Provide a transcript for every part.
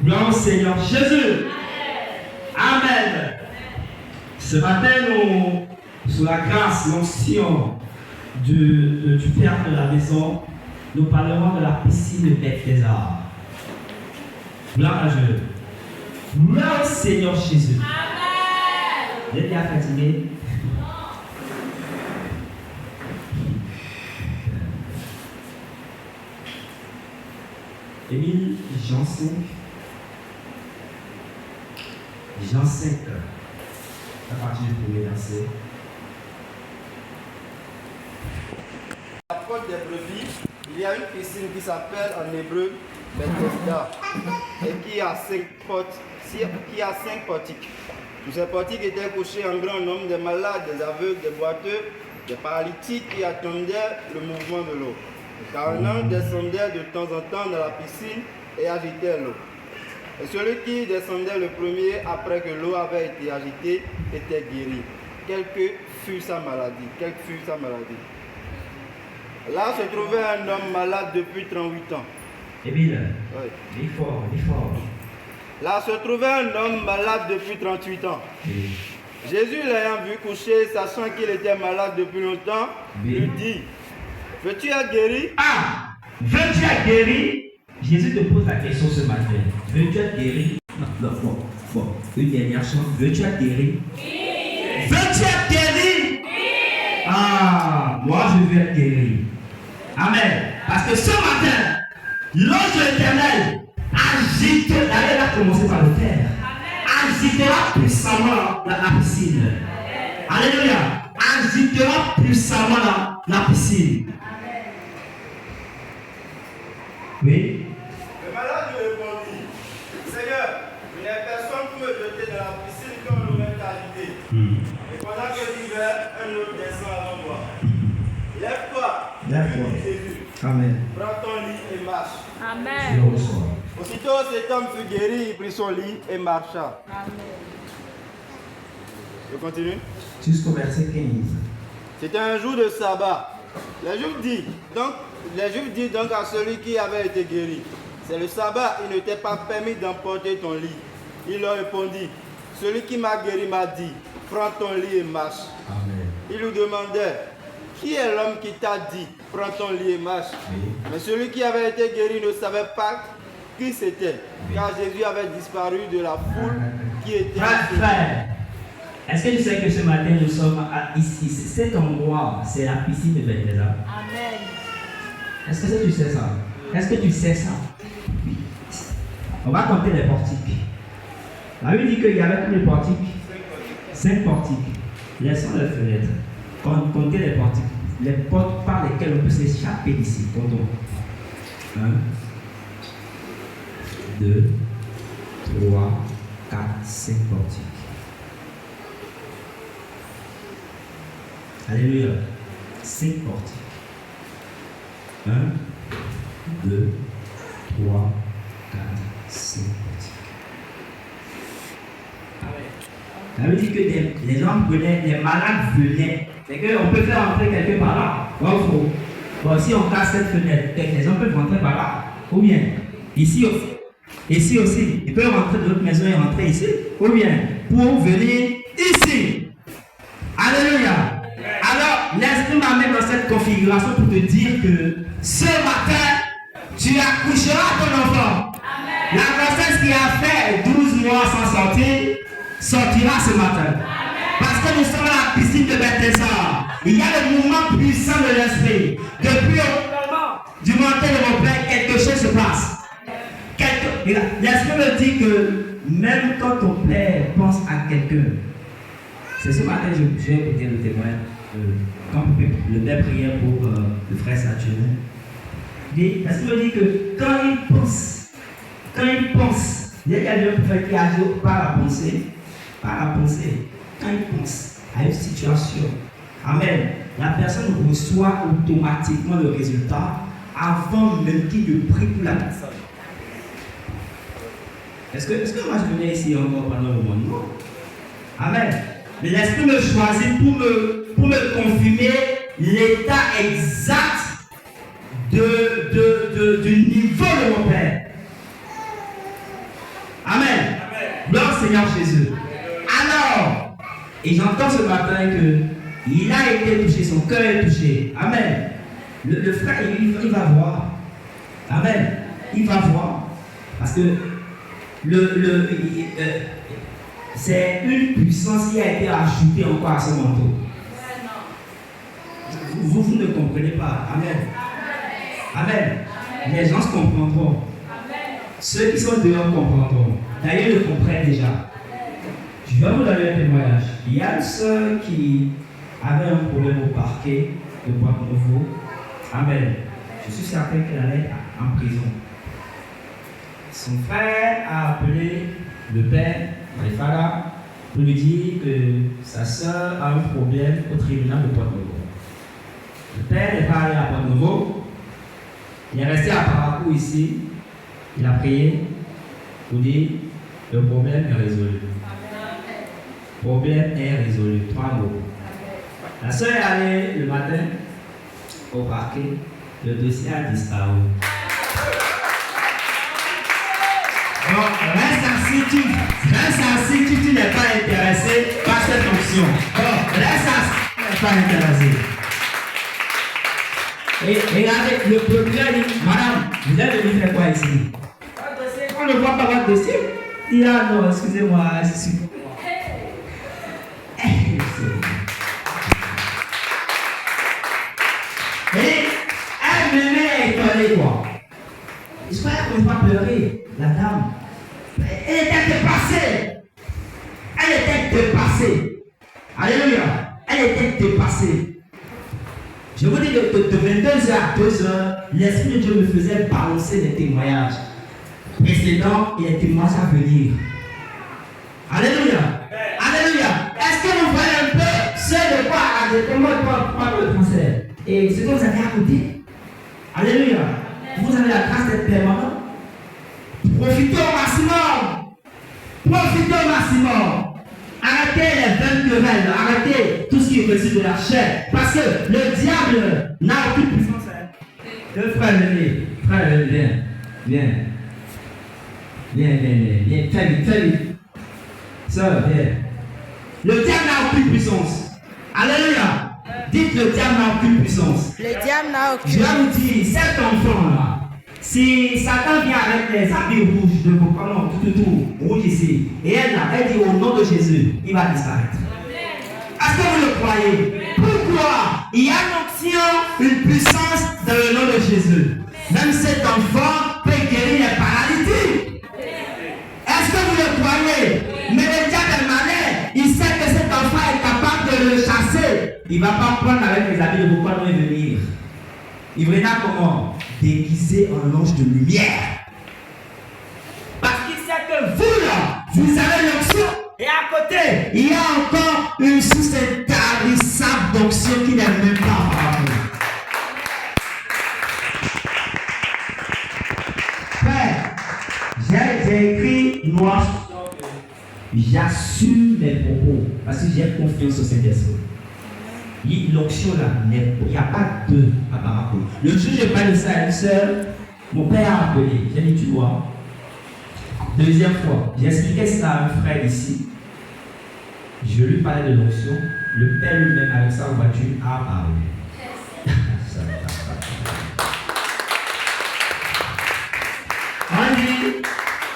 Gloire au Seigneur Jésus. Amen. Ce matin, nous, sous la grâce, l'onction du Père de la maison, nous parlerons de la piscine de Bethesda. Gloire à Dieu. Gloire au Seigneur Jésus. Amen. Vous êtes bien fatigué? Émile, Jean 5. Jean 5, à partir du premier verset. À la porte des brebis, il y a une piscine qui s'appelle en hébreu Bethesda et qui a 5 portiques. Tous ces portiques étaient couchés un grand nombre de malades, des aveugles, des boiteux, des paralytiques qui attendaient le mouvement de l'eau. Car un ange descendait de temps en temps dans la piscine et agitait l'eau. Et celui qui descendait le premier après que l'eau avait été agitée était guéri. Quelle que fût sa maladie. Là se trouvait un homme malade depuis 38 ans. Émile, oui. Dis fort. Là se trouvait un homme malade depuis 38 ans. Oui. Jésus l'ayant vu coucher, sachant qu'il était malade depuis longtemps, lui dit, veux-tu être guéri? Ah! Veux-tu être guéri? Jésus te pose la question ce matin. Veux-tu être guéri? Bon. Une dernière chose. Veux-tu être guéri? Oui. Veux-tu être guéri? Oui. Ah, moi je veux être guéri. Amen. Parce que ce matin, l'ange de l'Éternel agite, allez là commencer par le faire. Agitera puissamment la piscine. Alléluia. Agitera puissamment la piscine. Oui. Le malade lui répondit, Seigneur, il n'y a personne pour me jeter dans la piscine quand l'eau est agitée. Et pendant que l'hiver, un autre descend avant moi. Lève-toi. Jésus. Amen. Prends ton lit et marche. Amen. Aussitôt cet homme fut guéri, il prit son lit et marcha. Amen. Je continue. Jusqu'au verset 15. C'était un jour de sabbat. Les Juifs disent donc à celui qui avait été guéri, c'est le sabbat, il ne t'est pas permis d'emporter ton lit. Il leur répondit, celui qui m'a guéri m'a dit, prends ton lit et marche. Amen. Il lui demandait, qui est l'homme qui t'a dit, prends ton lit et marche? Oui. Mais celui qui avait été guéri ne savait pas qui c'était, car Jésus avait disparu de la foule qui était... Frère, est-ce que tu sais que ce matin nous sommes ici, cet endroit, c'est la piscine de Bethesda? Amen. Est-ce que tu sais ça? Est-ce que tu sais ça? Oui. On va compter les portiques. La Bible dit qu'il y avait tous les portiques. 5 portiques. Laissons les fenêtres. Comptez les portiques. Les portes par lesquelles on peut s'échapper d'ici. Comptons. 1, 2, 3, 4, 5 portiques. Alléluia. 5 portiques. 1, 2, 3, 4, 5 portiques. Ça veut dire que les gens venaient, les malades venaient. C'est qu'on peut faire entrer quelqu'un par là. Bon, si on casse cette fenêtre, les gens peuvent rentrer par là. Ou bien, ici aussi. Ils peuvent rentrer de l'autre maison et rentrer ici. Ou bien, pour venir ici. Alléluia. Alors, l'Esprit m'amène dans cette configuration pour te dire que ce matin, tu accoucheras ton enfant. Amen. La grossesse qui a fait 12 mois sans sortir, sortira ce matin. Amen. Parce que nous sommes à la piscine de Bethesda. Il y a le mouvement puissant de l'Esprit. Depuis du matin de mon Père, quelque chose se passe. L'Esprit me dit que même quand ton Père pense à quelqu'un, c'est ce matin que je vais écouter le témoin. Quand le Père priait pour le frère Saturnin, l'Esprit me dit que quand il pense, il y a quelqu'un qui agit par la pensée, quand il pense à une situation, amen, la personne reçoit automatiquement le résultat avant même qu'il ne prie pour la personne. Est-ce que moi je venais ici encore pendant le moment? Non. Amen. Mais l'Esprit me choisit pour me confirmer l'état exact du niveau de mon Père. Seigneur Jésus. Alors, et j'entends ce matin que il a été touché, son cœur est touché. Amen. Le frère, il va voir. Amen. Il va voir. Parce que c'est une puissance qui a été ajoutée encore à ce manteau. Vous ne comprenez pas. Amen. Amen. Les gens se comprendront. Ceux qui sont dehors comprendront. D'ailleurs, ils le comprennent déjà. Je vais vous donner un témoignage. Il y a une soeur qui avait un problème au parquet de Porte-Nouveau. Amen. Je suis certain qu'elle allait en prison. Son frère a appelé le père, Alifada, pour lui dire que sa soeur a un problème au tribunal de Porte-Nouveau. Le père n'est pas allé à Porte-Nouveau. Il est resté à Parakou ici. Il a prié pour dire le problème est résolu. Le problème est résolu. 3 mots. La soeur est allée le matin au parquet. Le dossier a disparu. Donc, reste assis, tu n'es pas intéressé par cette option. Bon, reste assis, tu n'es pas intéressé. Et regardez, le procureur dit, madame, vous êtes venu faire quoi ici? On ne voit pas votre dossier. Il dit, ah non, excusez-moi, je suis pour moi. Et elle venait étonner quoi. Je croyais qu'on ne va pas pleurer, la dame. Elle était dépassée. Elle était dépassée. Alléluia. Elle était dépassée. Je vous dis de 22h à 2h, l'Esprit de Dieu me faisait balancer les témoignages précédents et les témoignages à venir. Alléluia. Alléluia. Est-ce que vous voyez un peu ce de quoi le cancer? Et ce que vous avez à côté? Alléluia. Vous avez la grâce d'être permanent. Profitez au maximum. Profitez au maximum. Arrêtez les vaines querelles. Arrêtez tout ce qui est reçu de la chair. Parce que le diable n'a aucune puissance. Le frère, venez. Frère, viens. Viens. Très vite. Sœur, viens. Le diable n'a aucune puissance. Alléluia. Dites le diable n'a aucune puissance. Le diable n'a aucune puissance. Je vais vous dire, cet enfant-là, si Satan vient avec les habits rouges de vos parents, tout, rouge ici, et elle dit au nom de Jésus, il va disparaître. Est-ce que vous le croyez? Pourquoi? Il y a une option, une puissance dans le nom de Jésus. Même cet enfant peut guérir les paralytiques. Est-ce que vous le croyez? Mais le diable est malin. Il sait que cet enfant est capable de le chasser. Il ne va pas prendre avec les habits de vos parents et venir. Il viendra comment? Déguisé en ange de lumière. Parce qu'il sait que vous là, vous avez l'onction. Et à côté, il y a encore une source intarissable d'onction qui n'est même pas par vous. Frère, j'ai écrit noir sur blanc. J'assume mes propos parce que j'ai confiance au Saint-Esprit. L'onction là, il n'y a pas deux à Barakou. Le jour où je parle de ça à une soeur, mon père a appelé. J'ai dit, tu vois. Deuxième fois, j'ai expliqué ça à un frère ici. Je lui parlais de l'onction. Le père lui-même, avec sa voiture, a parlé. On dit,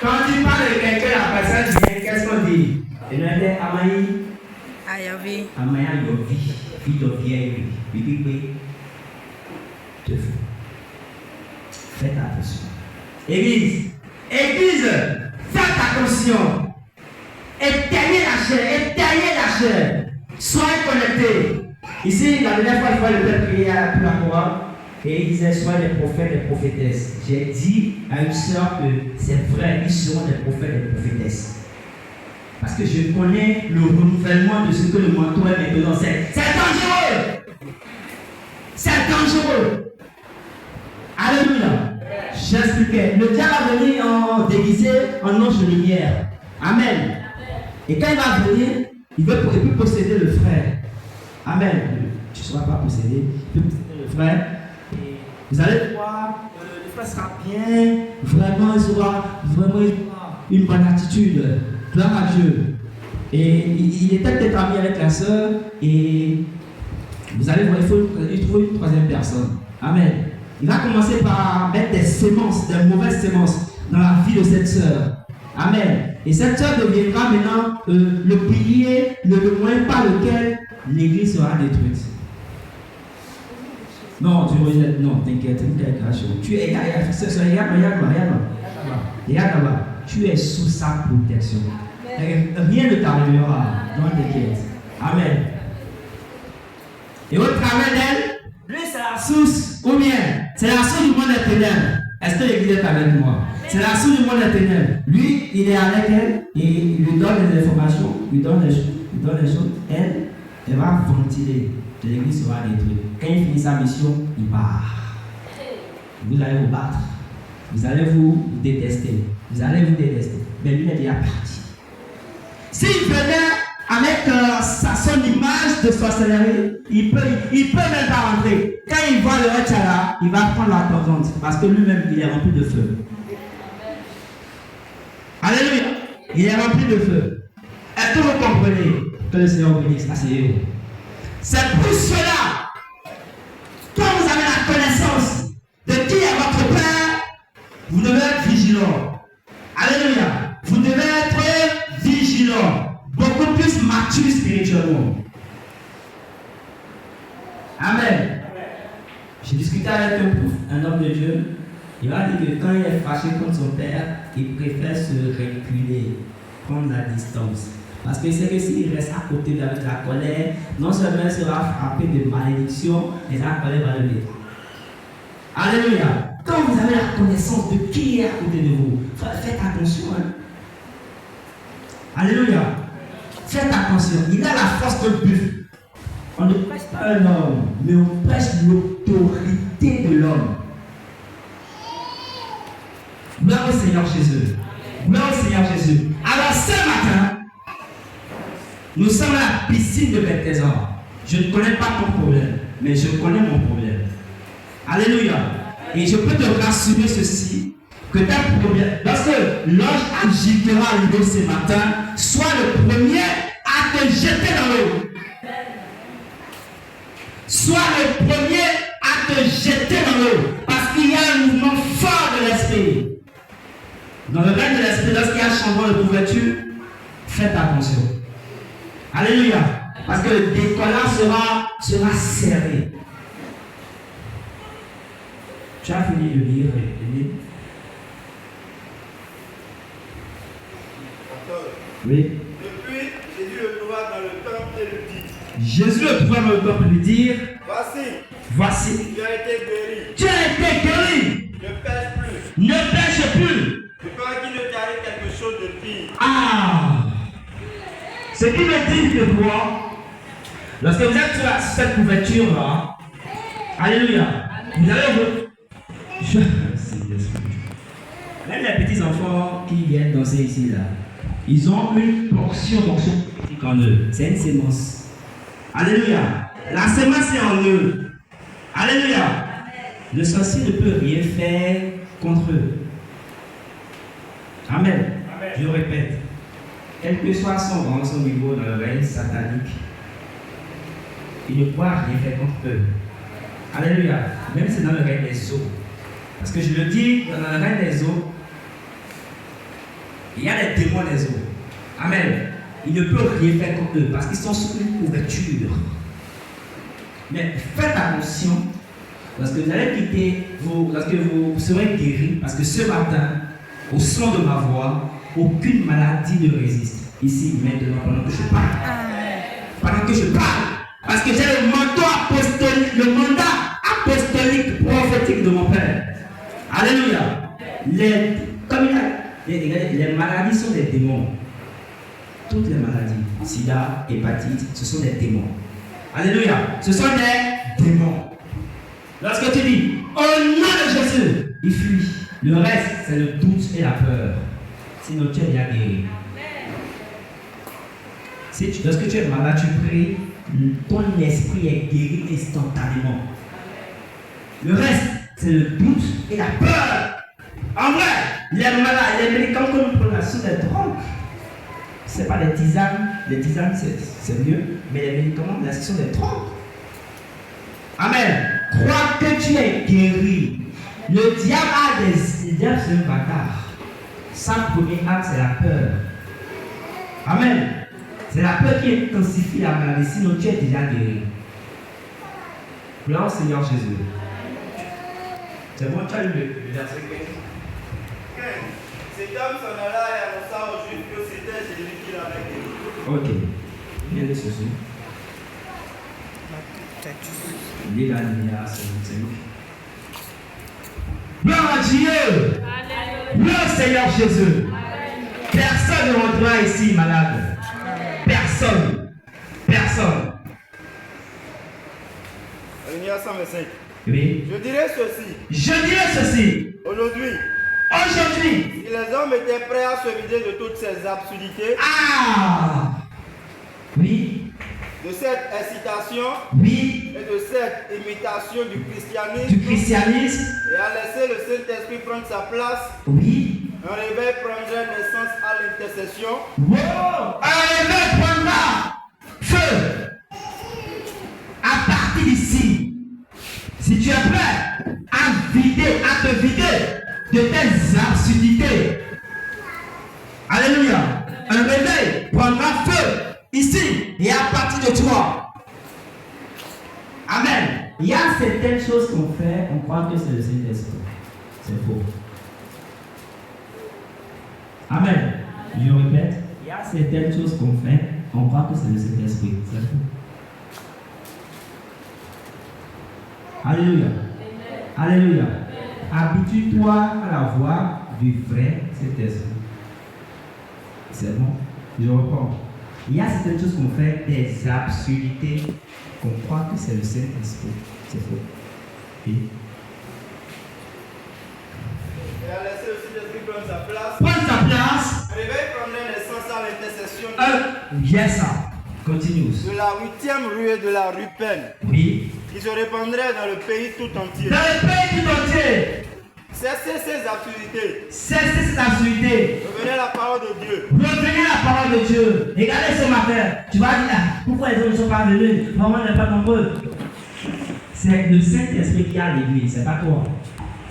quand tu parles de quelqu'un, la personne vient, qu'est-ce qu'on dit? Et nous dit, Amaï. Amaya Yovi, fille de vieille, bibi, te fous. Faites attention. Église, faites attention. Éteignez la chair. Soyez connectés. Ici, la dernière fois, je vois le père prier pour la Coran et il disait soyez des prophètes et des prophétesses. J'ai dit à une soeur que c'est vrai, ils seront des prophètes et des prophétesses. Parce que je connais le renouvellement de ce que le manteau est maintenant. C'est dangereux. C'est dangereux. Alléluia. J'expliquais. Le diable va venir en déguisé en ange de lumière. Amen. Et quand il va venir, il peut posséder le frère. Amen. Tu ne seras pas possédé. Il peut posséder le frère. Et vous allez voir, le frère sera bien. Vraiment, il aura une bonne attitude. Gloire à Dieu. Et il était peut-être ami avec la sœur. Et vous allez voir, il faut trouver une troisième personne. Amen. Il va commencer par mettre des semences, des mauvaises semences dans la vie de cette sœur. Amen. Et cette sœur deviendra maintenant le pilier, le moyen par lequel l'église sera détruite. Non, non, t'inquiète, tu es, regarde là-bas, tu es sous sa protection. Rien ne t'arrivera, non t'inquiète. Amen. Et au travers d'elle, lui c'est la source, ou bien c'est la source du monde des ténèbres. Est-ce que l'église est avec moi? C'est la source du monde des ténèbres. Lui, il est avec elle et il lui donne des informations, il lui donne des choses. Elle va ventiler. L'église sera détruite. Quand il finit sa mission, il part. Vous allez vous battre. Vous allez vous détester. Vous allez vous détester. Mais lui, il est déjà parti. S'il venait avec son image de sorcellerie, il peut même pas rentrer. Quand il voit le Hachara, il va prendre la tordante. Parce que lui-même, il est rempli de feu. Alléluia. Il est rempli de feu. Est-ce que vous comprenez que le Seigneur vous bénisse? Asseyez-vous. C'est pour cela, quand vous avez la connaissance de qui est votre Père, vous devez être vigilant. Alléluia. Vous devez être vigilant. Beaucoup plus mature spirituellement. Amen. J'ai discuté avec un homme de Dieu. Il m'a dit que quand il est fâché contre son père, il préfère se reculer, prendre la distance. Parce que c'est que s'il reste à côté de la colère, non seulement il sera frappé de malédiction, mais la colère va le mettre. Alléluia. Quand vous avez la connaissance de qui est à côté de vous, faites attention. Hein. Alléluia. Faites attention. Il a la force de buffle. On ne prêche pas un homme, mais on prêche l'autorité de l'homme. Gloire au Seigneur Jésus. Gloire au Seigneur Jésus. Alors ce matin, nous sommes à la piscine de Bethesda. Je ne connais pas ton problème, mais je connais mon problème. Alléluia. Et je peux te rassurer ceci, que ta problème, lorsque l'ange agitera l'eau ce matin, sois le premier à te jeter dans l'eau. Sois le premier à te jeter dans l'eau. Parce qu'il y a un mouvement fort de l'esprit. Dans le règne de l'esprit, lorsqu'il y a un changement de couverture, faites attention. Alléluia. Parce que le décollage sera serré. Tu as fini de lire, Émile? Oui. Depuis, Jésus le trouva dans le temple et lui dit. Jésus le trouva dans le temple et lui dit. Voici. Tu as été guéri. Tu as été guéri. Ne pêche plus. Ne pêche plus. Je peur qu'il ne t'arrive quelque chose de pire. Ah. Ce qui me dit de quoi, lorsque vous êtes sur cette couverture-là, alléluia, vous allez même les petits enfants qui viennent danser ici, là, ils ont une portion d'onction prophétique en eux. C'est une sémence. Alléluia. La sémence est en eux. Alléluia. Le sorcier ne peut rien faire contre eux. Amen. Je répète. Quel que soit son rang, son niveau dans le règne satanique, il ne pourra rien faire contre eux. Alléluia. Même si c'est dans le règne des eaux. Parce que je le dis, dans le règne des eaux, il y a des démons des eaux. Amen. Il ne peut rien faire contre eux parce qu'ils sont sous une couverture. Mais faites attention lorsque vous allez quitter, lorsque vous serez guéris, parce que ce matin, au son de ma voix, aucune maladie ne résiste. Ici, maintenant, pendant que je parle. Pendant que je parle. Parce que j'ai le mandat apostolique prophétique de mon Père. Alléluia. Les maladies sont des démons. Toutes les maladies, sida, hépatite, ce sont des démons. Alléluia. Ce sont des démons. Lorsque tu dis, au nom de Jésus, il fuit. Le reste, c'est le doute et la peur. Sinon, tu es bien guéri. Lorsque tu es malade, tu pries, ton esprit est guéri instantanément. Le reste, c'est le doute et la peur. En vrai, les malades, les médicaments que nous prenons sont des drogues. c'est pas des tisanes. Les tisanes, c'est mieux. Mais les médicaments, la section des trompes. Amen. Crois que tu es guéri. Le diable le diable, c'est un bâtard. Sa première acte, c'est la peur. Amen. C'est la peur qui intensifie la maladie. Sinon, tu es déjà guéri. Gloire au Seigneur Jésus. C'est bon, tu as lu le verset 15. Cet homme s'en alla et annonça aux Juifs que c'était Jésus qui l'avait guéri. Ok. Viens de ceci. Lis la lumière, c'est nous. Gloire à Dieu. Gloire au Seigneur Jésus. Personne ne rentrera ici malade. Personne. Personne. Alinéa 125. Oui. Je dirais ceci. Je dirais ceci. Aujourd'hui, Aujourd'hui. si les hommes étaient prêts à se vider de toutes ces absurdités, Ah. Oui. de cette incitation Oui. et de cette imitation du Du christianisme, christianisme. et à laisser le Saint-Esprit prendre sa place, Oui. un réveil prendrait naissance à l'intercession. Wow. Un réveil prendra feu. À partir d'ici. Si tu es prêt à te vider de tes absurdités. Alléluia. Un réveil prendra feu ici et à partir de toi. Amen. Il y a certaines choses qu'on fait, on croit que c'est le Saint-Esprit. C'est faux. Amen. Je répète, il y a certaines choses qu'on fait, on croit que c'est le Saint-Esprit. C'est faux. Alléluia. Alléluia. Habitue-toi à la voix du vrai Saint-Esprit. C'est bon. Je reprends. Il y a certaines choses qu'on fait, des absurdités, qu'on croit que c'est le Saint-Esprit. C'est faux. Et à laisser le Saint-Esprit prendre sa place. prends ta place. Un réveil prendrait naissance à l'intercession Bien ça. Continue. de la 8e ruée de la rue Pen, Oui. qui se répandrait dans le pays tout entier. Dans le pays tout entier, Cessez ces absurdités. cessez cette absurdité. Revenez à la parole de Dieu. Revenez à la parole de Dieu. Regardez ce matin. Tu vas dire, pourquoi les hommes ne sont pas venus? Pourquoi on n'est pas nombreux? C'est le Saint-Esprit qui a l'église, c'est pas toi.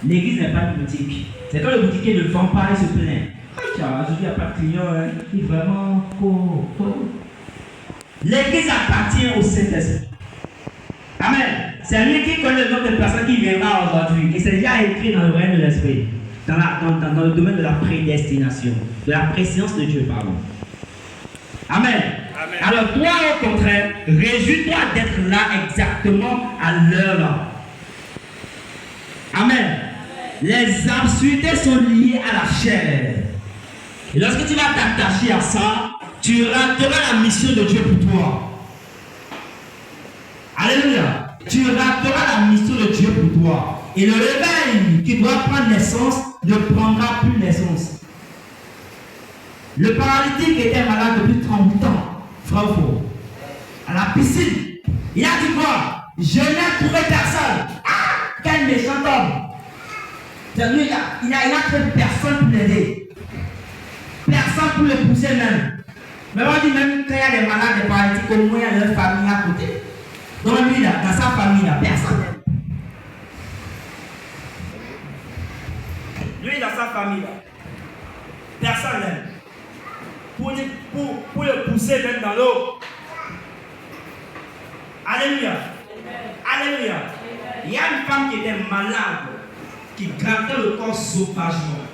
L'église n'est pas une boutique. C'est quand le boutiquier ne vend pas, il se plaint. Aujourd'hui, il n'y a pas de client, hein. Il est vraiment pauvre. L'église appartient au Saint-Esprit. Amen. C'est lui qui connaît le nombre de personnes qui viendra aujourd'hui. Et c'est déjà écrit dans le règne de l'Esprit. Dans le domaine de la prédestination. De la préscience de Dieu, pardon. Amen. Amen. Alors toi, au contraire, réjouis-toi d'être là exactement à l'heure là. Amen. Les absurdités sont liées à la chair. Et lorsque tu vas t'attacher à ça, tu rateras la mission de Dieu pour toi. Alléluia. Tu rateras la mission de Dieu pour toi. Et le réveil qui doit prendre naissance ne prendra plus naissance. Le paralytique était malade depuis 30 ans. Frère faux. À la piscine. Il a dit quoi? Je n'ai trouvé personne. Ah, quel méchant homme. Lui, il n'a trouvé personne pour l'aider. Personne pour le pousser même. Mais on dit même quand il y a des malades, des paralytiques, au moins il y a leur famille à côté. Donc lui, là, dans sa famille, là, personne. Lui, dans sa famille, là, personne n'aime. Pour le pousser même dans l'eau. Alléluia. Alléluia. Il y a une femme qui était malade, qui grattait le corps sauvagement.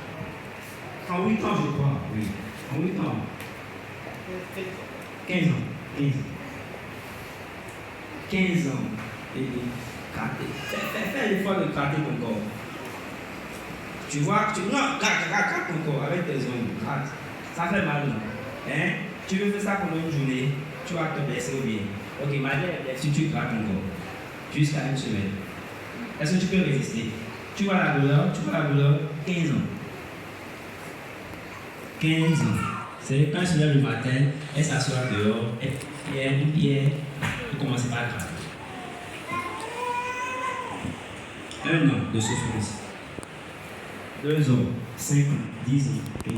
En 8 ans, je crois. Oui. En 8 ans. 15 ans. 15 ans. Et gratter. Fais l'effort de gratter ton corps. Tu vois, non, gratte ton corps avec tes ongles. Gratte. Ça fait mal. Hein? Tu veux faire ça pendant une journée, tu vas te blesser ou bien. Ok, malgré si tu grattes ton corps jusqu'à une semaine. Est-ce que tu peux résister? Tu vois la douleur, 15 ans. 15 ans. C'est quand elle se lève le matin, elle s'assoit dehors, une pierre, elle commence par gratter. 1 an de souffrance. 2 ans, 5 ans, 10 ans, 15 ans.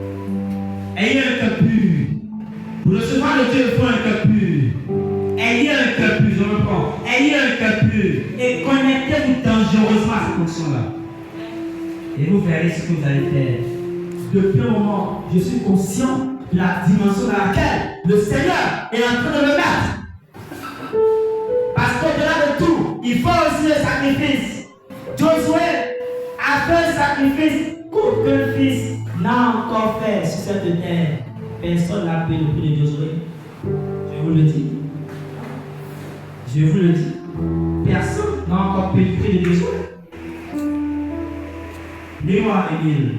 Ayez un cœur pur. Pour recevoir le Dieu, il faut un cœur pur. Ayez un cœur pur, je reprends. Ayez un cœur pur. Et connectez-vous dangereusement à cette fonction-là. Et vous verrez ce que vous allez faire. Depuis un moment, je suis conscient de la dimension dans laquelle le Seigneur est en train de me mettre. Parce qu'au-delà de tout, il faut aussi le sacrifice. Josué a fait un sacrifice qu'aucun fils n'a encore fait sur cette terre. Personne n'a pu le prix de Josué. Je vous le dis. Je vous le dis. Personne n'a encore pu le prix de Josué. Lis-moi, Émile.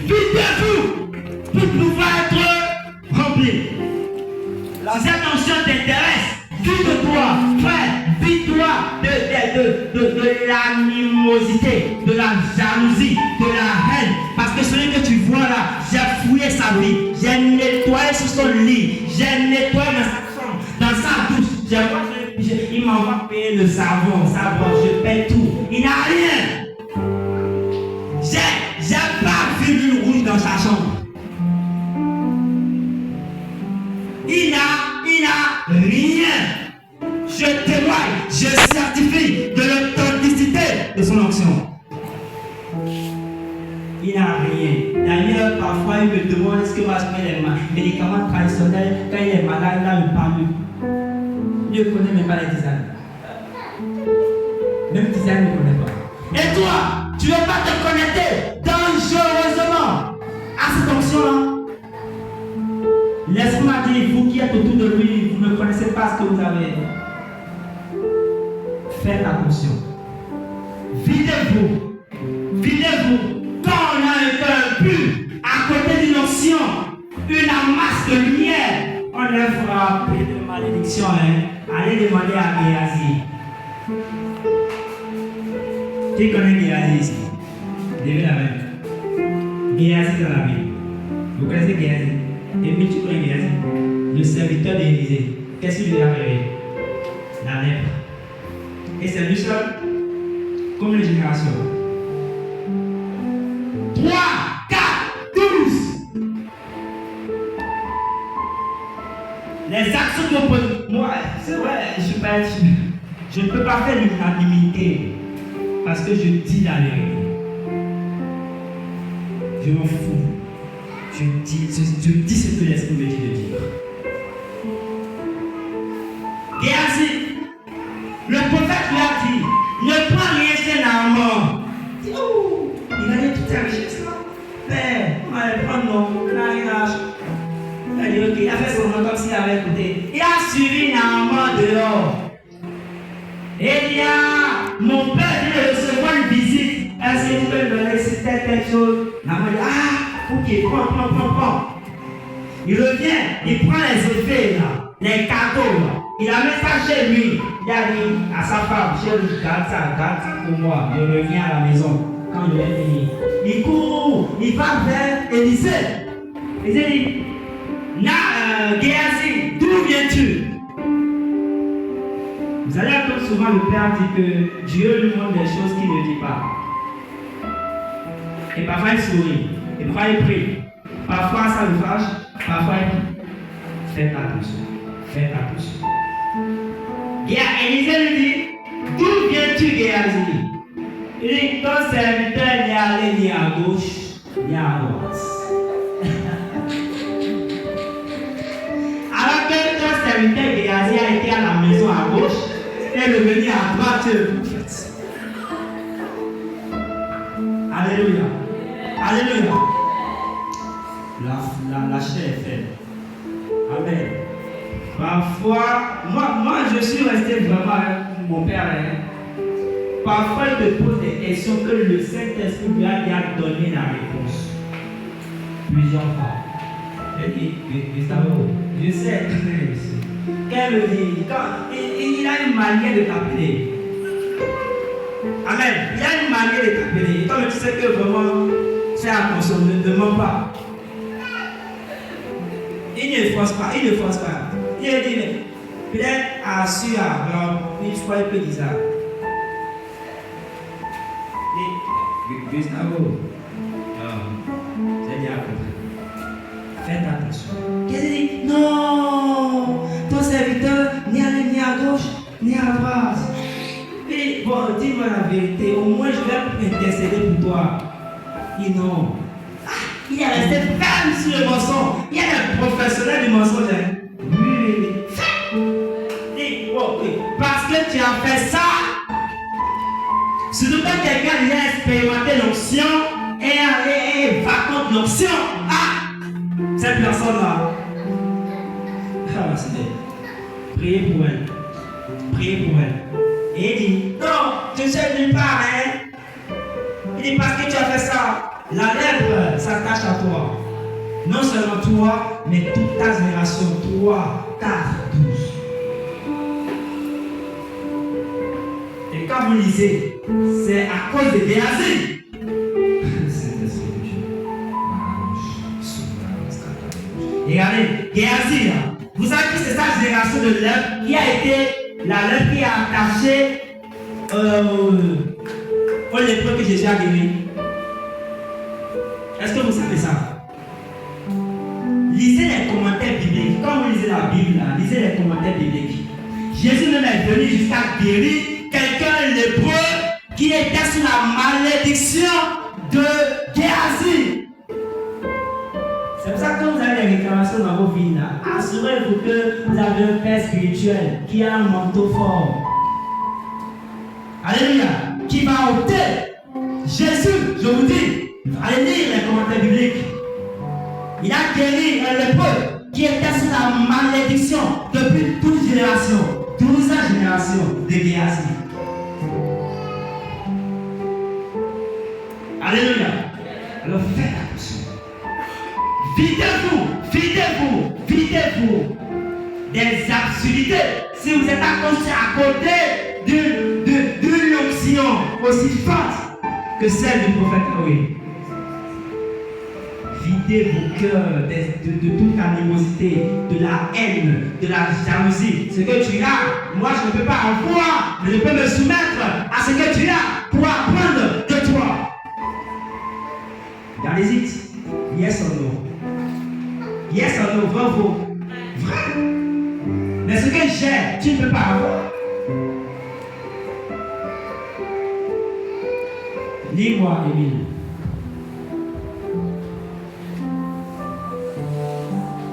Videz-vous pour pouvoir être rempli. Si cette notion t'intéresse, vide-toi, frère, vide-toi de l'animosité, de la jalousie, de la haine. Parce que celui que tu vois là, j'ai fouillé sa vie, j'ai nettoyé sur son lit, j'ai nettoyé dans sa chambre, dans sa douche, il m'envoie payer le savon, je paie tout. Il n'a rien. J'ai pas vu du rouge dans sa chambre. Il n'a rien. Je témoigne, je certifie de l'authenticité de son onction. Il n'a rien. D'ailleurs, parfois, il me demande est-ce que moi je prends les médicaments traditionnels. Quand il est malade, là, il parle. Il ne connaît même pas les tisanes. Même tisane, il ne connaît pas. Et toi, tu ne veux pas te connecter dangereusement à cette onction-là? Laisse-moi dire, vous qui êtes autour de lui, vous ne connaissez pas ce que vous avez. Faites attention. Videz-vous. Videz-vous. Quand on a un cœur pur, à côté d'une onction, une masse de lumière, on ne fera plus de malédiction. Allez demander à Géasi. Qui connaît Géasi ici? Levez la main. Géasi dans la Bible. Vous connaissez Géasi? Et puis tu connais Géasi, le serviteur d'Élisée. Qu'est-ce qu'il lui est arrivé? La lèpre. Et c'est lui seul, comme les générations. 3, 4, 12. Les actions que moi, c'est vrai, je ne peux pas faire l'unanimité parce que je dis la vérité. Je m'en fous. Je dis ce que l'Esprit me dit de dire. Géasi, le prophète lui a dit, ne prends rien chez Naaman. Il dit, oh, il a dit toute sa richesse là. Père, on va le prendre, non, on n'a rien à acheter. Il a dit, ok, il a fait son nom comme s'il avait écouté. Il a suivi Naaman dehors. Et il dit, ah, mon père vient de recevoir une visite. Est-ce que tu peux me donner telle chose? Naaman dit, ah, ok, prends. Il revient, il prend les effets là, les cadeaux là. Il a mis ça chez lui. Il a dit à sa femme, chérie, garde ça pour moi. Je reviens à la maison quand je vais venir. Il court, il va vers Élisée. Élisée dit, Géasi, d'où viens-tu? Vous allez entendre souvent le Père dire que Dieu lui montre des choses qu'il ne dit pas. Et parfois il sourit, et parfois il prie. Parfois ça le fâche, parfois il prie. Faites attention. Élisée lui dit, d'où viens-tu, Géasi? Il dit, ton serviteur n'est allé ni à gauche, ni à droite. Alors que ton serviteur Géasi a été à la maison à gauche, et revenu à droite, Alléluia. La chair est faible. Amen. Parfois, moi je suis resté vraiment avec mon père. Parfois, il te pose des questions que le Saint-Esprit lui a donné la réponse. Plusieurs fois. Je dis, Gustavo, je sais. Qu'elle me dit, il a une manière de t'appeler. Amen. Il a une manière de t'appeler. Comme tu sais que vraiment, c'est attention, ne demande pas. Il ne force pas. Il a dit, peut-être à su, il faut un peu dire ça. Gustavo, j'ai bien compris. Faites attention. Qu'est-ce qu'il dit? Non, ton serviteur ni à ni à gauche, ni à droite. Et bon, dis-moi la vérité, au moins je vais intercéder pour toi. Il dit non. Ah, il est resté ferme sur le mensonge. Il y a un professionnel du mensonge. Oui. Et, bon, oui. Parce que tu as fait ça, surtout quand quelqu'un a expérimenté l'onction et va contre l'onction. Ah, cette personne-là. Ah, Seigneur. Priez pour elle. Priez pour elle. Et il dit, non, je ne sais nulle part, hein. Il dit, parce que tu as fait ça, la lèpre s'attache à toi. Non seulement toi, mais toute ta génération, 3, 4, 12. Et quand vous lisez, c'est à cause de Géasi. Et regardez, Géasi, vous savez que c'est sa génération de lèpre qui a été la lèpre qui a attaché au lépreux que Jésus a guéri. Est-ce que vous savez ça? Lisez les commentaires bibliques. Quand vous lisez la Bible, là, lisez les commentaires bibliques. Jésus même est venu jusqu'à guérir quelqu'un lépreux qui était sous la malédiction de Géasi. C'est pour ça que quand vous avez des réclamations dans vos vies, assurez-vous que vous avez un père spirituel qui a un manteau fort. Alléluia. Qui va ôter Jésus, je vous dis. Allez lire les commentaires bibliques. Il a guéri un lépreux qui était sous la malédiction depuis 12 générations. 12 générations de Géasi. Alléluia. Alors faites attention. Videz-vous des absurdités. Si vous êtes à côté d'une onction aussi forte que celle du prophète Noé. Videz vos cœurs de toute animosité, de la haine, de la jalousie. Ce que tu as, moi je ne peux pas avoir, mais je peux me soumettre à ce que tu as pour apprendre de toi. Regardez-y. Yes or no? Yes or no? Vrai ou faux? Vrai. Mais ce que j'ai, tu ne peux pas avoir. Lis-moi, Émile.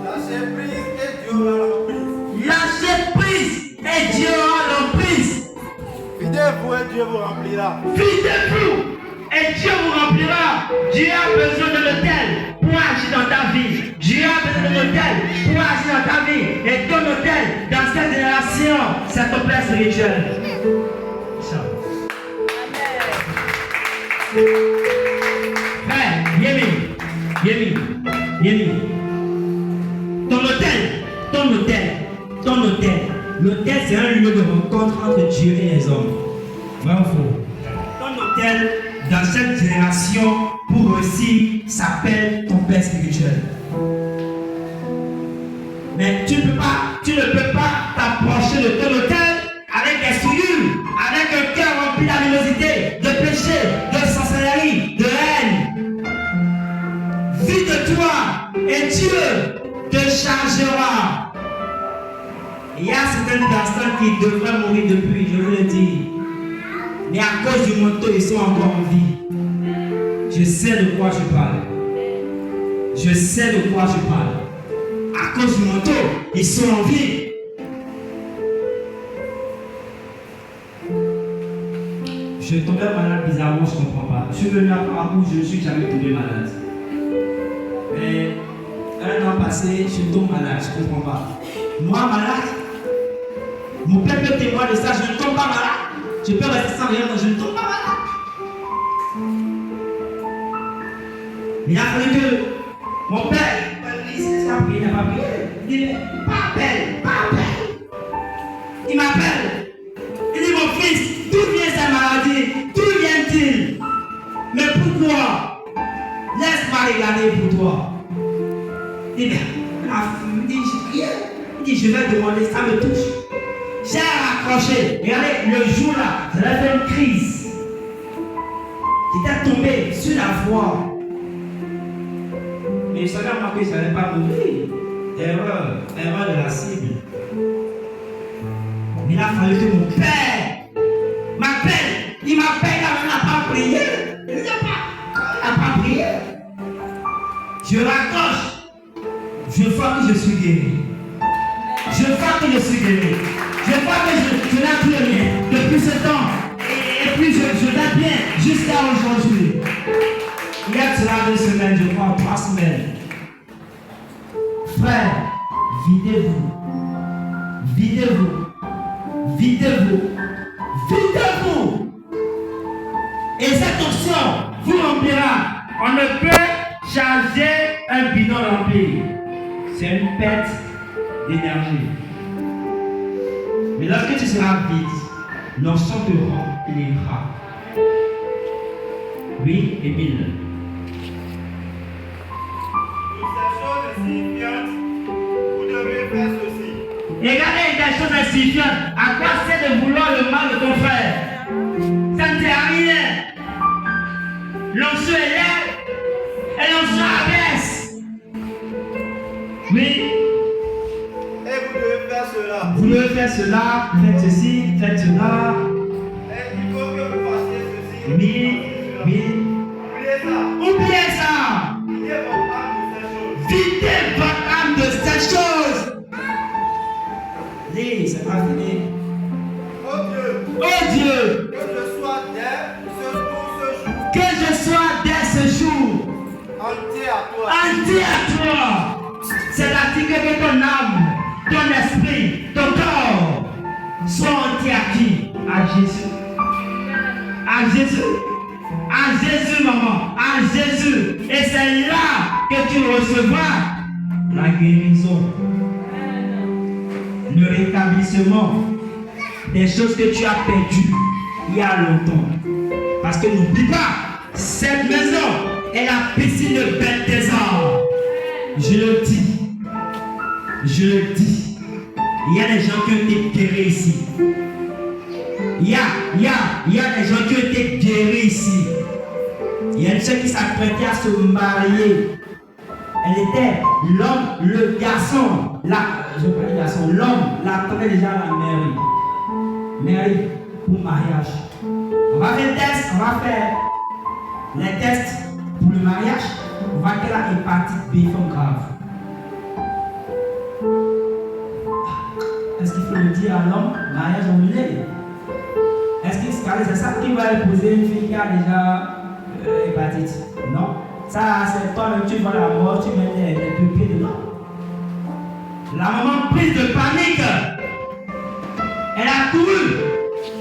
Lâchez prise et Dieu aura l'emprise. Lâchez prise et Dieu aura l'emprise. Videz-vous et Dieu vous remplira. Videz-vous et Dieu vous remplira. Dieu a besoin de l'autel pour agir dans ta vie. Dieu a besoin de l'autel pour agir dans ta vie. Et ton autel dans cette génération, c'est ton père spirituel. Frère, Yémi. Ton autel. L'autel, c'est un lieu de rencontre entre Dieu et les hommes. Vrai ou faux? Ton autel, dans cette génération, pour réussir, s'appelle ton père spirituel. Mais tu ne peux pas t'approcher de ton autel avec des souillures, avec un cœur rempli d'animosité, de péché, de sorcellerie, de haine. Vide-toi et Dieu te chargera. Il y a certaines personnes qui devraient mourir depuis, je vous le dis. Mais à cause du manteau, ils sont encore en vie. Je sais de quoi je parle. À cause du manteau, ils sont en vie. Je tombais malade bizarrement, je ne comprends pas. Je suis venu à Parcours, je ne suis jamais tombé malade. Mais un an passé, je tombe malade, je ne comprends pas. Moi malade, mon père peut témoigner de ça, je ne tombe pas malade. Je peux rester sans rien, mais je ne tombe pas malade. Il a fallu que mon père, il n'a pas prié. Il dit, pas appel. Il m'appelle. Il dit, mon fils, d'où vient cette maladie? D'où vient-il? Mais pourquoi? Laisse-moi regarder pour toi. Il dit, j'ai prié. Il dit, je vais demander, ça me touche. J'ai raccroché. Regardez, le jour là, j'avais fait une crise. J'étais tombé sur la voie. Mais je savais moi que je n'allais pas mourir. Erreur de la cible. Mais il a fallu que mon père m'appelle. Il m'appelle, il n'a pas prié. Il n'a pas prié. Je raccroche. Je vois que je suis guéri. Je vois que je suis guéri. Je vois que je n'ai plus rien depuis ce temps. Et puis je vais bien jusqu'à aujourd'hui. Il y a cela 2 semaines, je crois, 3 semaines. Frère, videz-vous. Videz-vous. Videz-vous. Videz-vous. Et cette option vous remplira. On ne peut charger un bidon rempli. C'est une perte d'énergie. Mais lorsque tu seras vide, l'option te remplira. Oui, Émile. Vous devez faire ceci. Regardez des choses insignifiantes. À quoi c'est de vouloir le mal de ton frère? Ça ne sert à rien. L'onction est là et l'onction abaisse. Oui. Et vous devez faire cela. Vous devez faire cela, faites ceci, faites cela. Et il faut que vous fassiez ceci. Oui, oui. Oubliez ça. Oubliez ça. Videz votre âme de ces choses. Videz votre âme de cette chose. Lis, c'est pas fini. Oh Dieu. Oh Dieu. Que je sois dès ce jour. Que je sois dès ce jour. Entier à toi. Entier à toi. C'est l'article que ton âme, ton esprit, ton corps soit entier à qui? À Jésus. À Jésus. À Jésus, maman. À Jésus. Et c'est là que tu recevras la guérison. Le rétablissement des choses que tu as perdues il y a longtemps. Parce que n'oublie pas, cette maison est la piscine de Bethesda. Je le dis. Je le dis. Il y a des gens qui ont été guéris ici. Il y a des gens qui ont été guéris ici. Il y a une fille qui s'apprêtait à se marier. Elle était l'homme, le garçon, je ne veux pas dire garçon, l'homme l'attendait déjà à la mairie. Mairie pour mariage. On va faire des tests, on va faire les tests pour le mariage. On va faire la hépatite B forme grave. Est-ce qu'il faut le dire à l'homme, mariage annulé? Est-ce que c'est ça qui va épouser une fille qui a déjà hépatite? Non. Ça, c'est toi, tu vois la mort, tu mets les papiers dedans. La maman prise de panique. Elle a couru.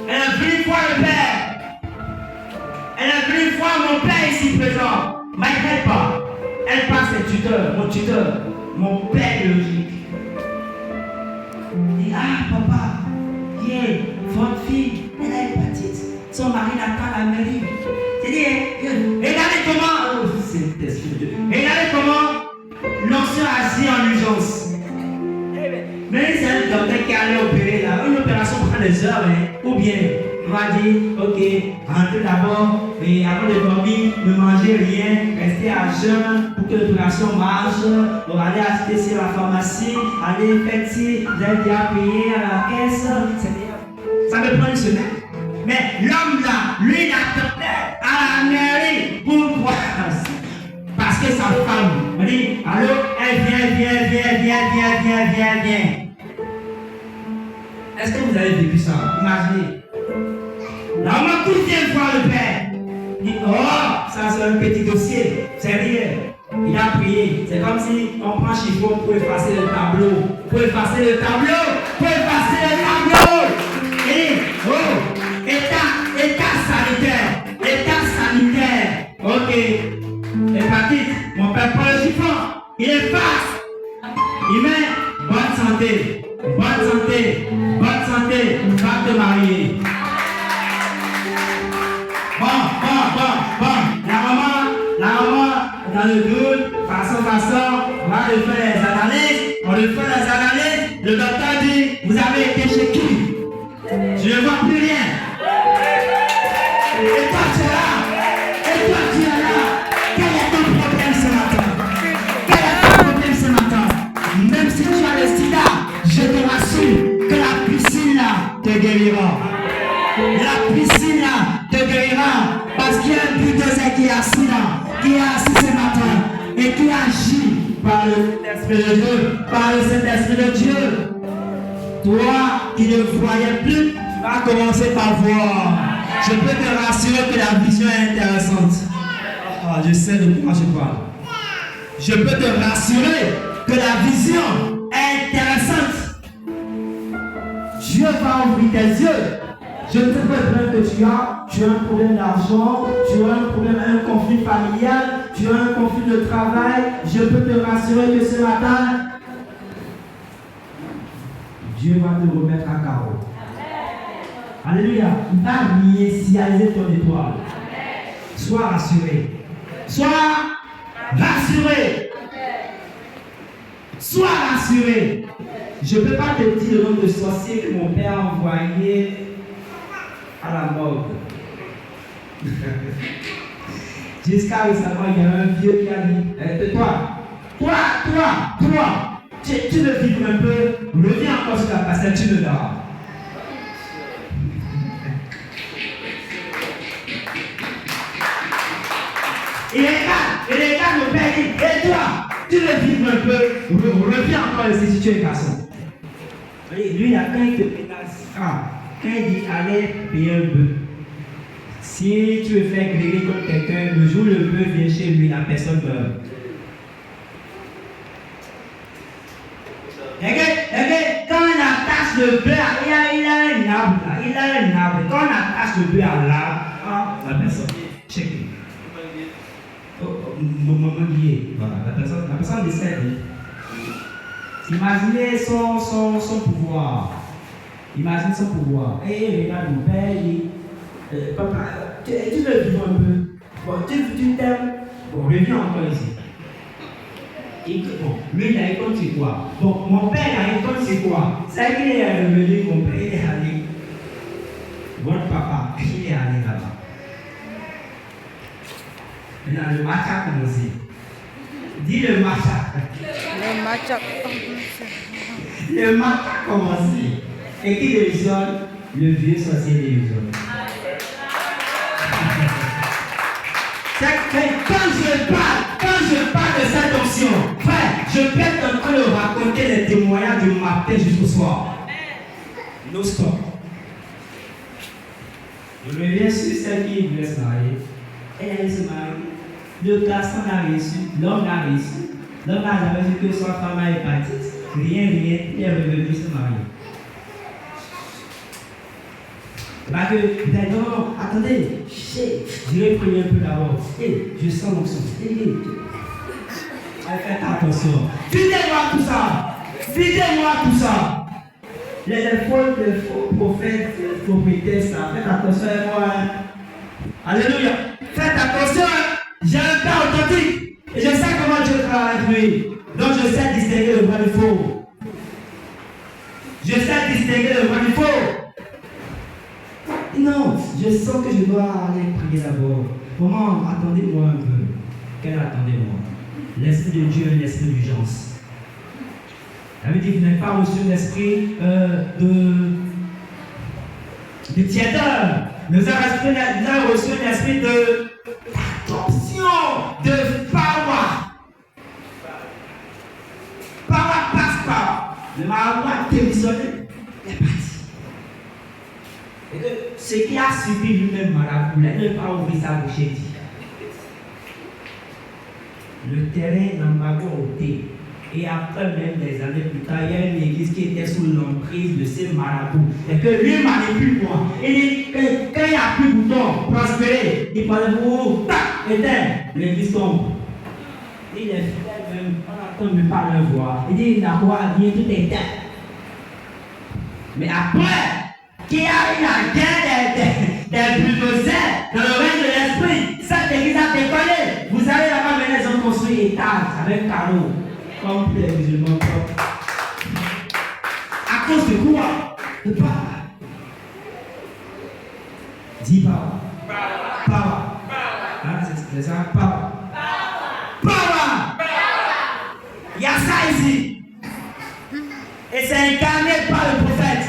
Elle a venu voir le père. Elle a venu voir mon père ici présent. Mais elle pas. Elle passe ses tuteurs, mon tuteur, mon père biologique. Et papa, votre fille, elle a hépatite. Son mari l'attend à la mairie. C'est dit, regardez comment, regardez comment l'onction agit en urgence. Mais c'est un docteur qui allait opérer là. Une opération prend des heures, ou bien on va dire, ok, rentrez d'abord, et avant de dormir, ne mangez rien, restez à jeun pour que l'opération marche. On va aller acheter sur la pharmacie, aller faire ci, vous avez déjà payé à la caisse. Ça me prend une semaine. Mais l'homme là, lui, il attendait à la mairie pour voir. Parce que sa femme me dit, allô, elle vient. Est-ce que vous avez vécu ça? Imaginez. La maman qui vient voir le père. Dit, oh, ça c'est un petit dossier. C'est rien. Il a prié. C'est comme si on prend chiffon pour effacer le tableau. Pour effacer le tableau. Et, oh, état sanitaire. Ok. Hépatite. Mon père prend le chiffon. Il efface. Il met bonne santé. Va te marier. Bon. La maman, dans le doute, façon, on va lui faire les analyses. Le docteur dit, vous avez été chez qui? Je ne vois plus rien. Et toi, tu es là. piscine là te guérira. Parce qu'il y a un bulldozer qui est assis là, qui est assis ce matin et qui agit par le Saint-Esprit de Dieu, par le Saint-Esprit de Dieu. Toi qui ne voyais plus, tu vas commencer par voir. Je peux te rassurer que la vision est intéressante. Oh, je sais de quoi je parle. Je peux te rassurer que la vision est intéressante. Dieu va ouvrir tes yeux. Je ne sais pas que tu as un problème d'argent, tu as un problème, un conflit familial, tu as un conflit de travail. Je peux te rassurer que ce matin, Dieu va te remettre à carreau. Alléluia. Il va initialiser ton étoile. Sois rassuré. Sois rassuré. Sois rassuré. Je ne peux pas te dire le nom de sorcier que mon père a envoyé à la mort. Jusqu'à récemment, il y a un vieux qui a dit toi, tu veux vivre un peu, reviens encore sur la passerelle, tu me verras. Il regarde mon père et dit, et toi, tu veux vivre un peu, reviens encore ici si tu es garçon. Lui, là, quand il te menace, quand il dit allez payer un bœuf, si tu veux faire griller comme quelqu'un, le jour où le bœuf vient chez lui, la personne meurt. Regarde, quand on attache le bœuf, il a un arbre là, quand on attache le bœuf à l'arbre, la personne, check. Moment lié, voilà, la personne décède. Imaginez son pouvoir. Imagine son pouvoir. Et regarde mon père, il dit, papa, tu veux vivre un peu? Bon, tu t'aimes? Bon, reviens encore ici. Et bon, lui, il a compte c'est quoi? Bon, mon père, il a compte c'est quoi? C'est qu'il est revenu, mon père, il est allé. Votre papa, il est allé là-bas. Maintenant, le match a commencé. Dis le match a. Le match a commencé. Et qui démissionne? Le vieux sorcier démissionne. Quand je parle de cette option, frère, je peux être en train de raconter les témoignages du matin jusqu'au soir. No stop. Je reviens sur celle qui voulait se marier. Elle allait se marier. Le garçon a réussi, l'homme a réussi. L'homme n'a jamais dit que sa femme a hépatite. Rien, il est revenu se marier. Parce que, non, attendez, je vais prier un peu d'abord. Je sens l'onction. Faites attention. Videz-moi tout ça. Videz-moi tout ça. Les faux prophètes, les prophétesses, faites attention à moi. Alléluia. Faites attention. J'ai un père authentique. Et je sais comment Dieu travaille avec lui. Donc je sais distinguer le vrai du faux. Je sais distinguer le vrai du faux. Non, je sens que je dois aller prier d'abord. Maman, attendez-moi un peu. Quel attendez-moi? L'esprit de Dieu est l'esprit d'urgence. Ça veut dire que vous n'avez pas reçu l'esprit de tièdeur. Nous avons reçu l'esprit d'adoption, de power. Power passe par. Le marabout a démissionné. Il est parti. Et que ce qui a suivi lui-même marabout, il n'a pas ouvert sa bouche et dit. Le terrain n'a pas ôté. Et après, même des années plus tard, il y a une église qui était sous l'emprise de ces marabouts. Et que lui manipule moi. Et dit, quand il n'y a plus de bouton, prospérer, il parle de vous, tac, éteint, l'église tombe. Et les fidèles même, on n'entend même pas leur voix. Il dit, il n'a pas bien tout éteint. Mais après, qu'il y a eu la guerre des bulldozers dans le règne de l'esprit, cette église a décollé. Vous allez là-bas, mais ils ont construit étage avec carreaux. Comme les musulmans propres. À cause de quoi? De power. Dis power. Power. C'est ça, power. Power. Il y a ça ici. Et c'est incarné par le prophète.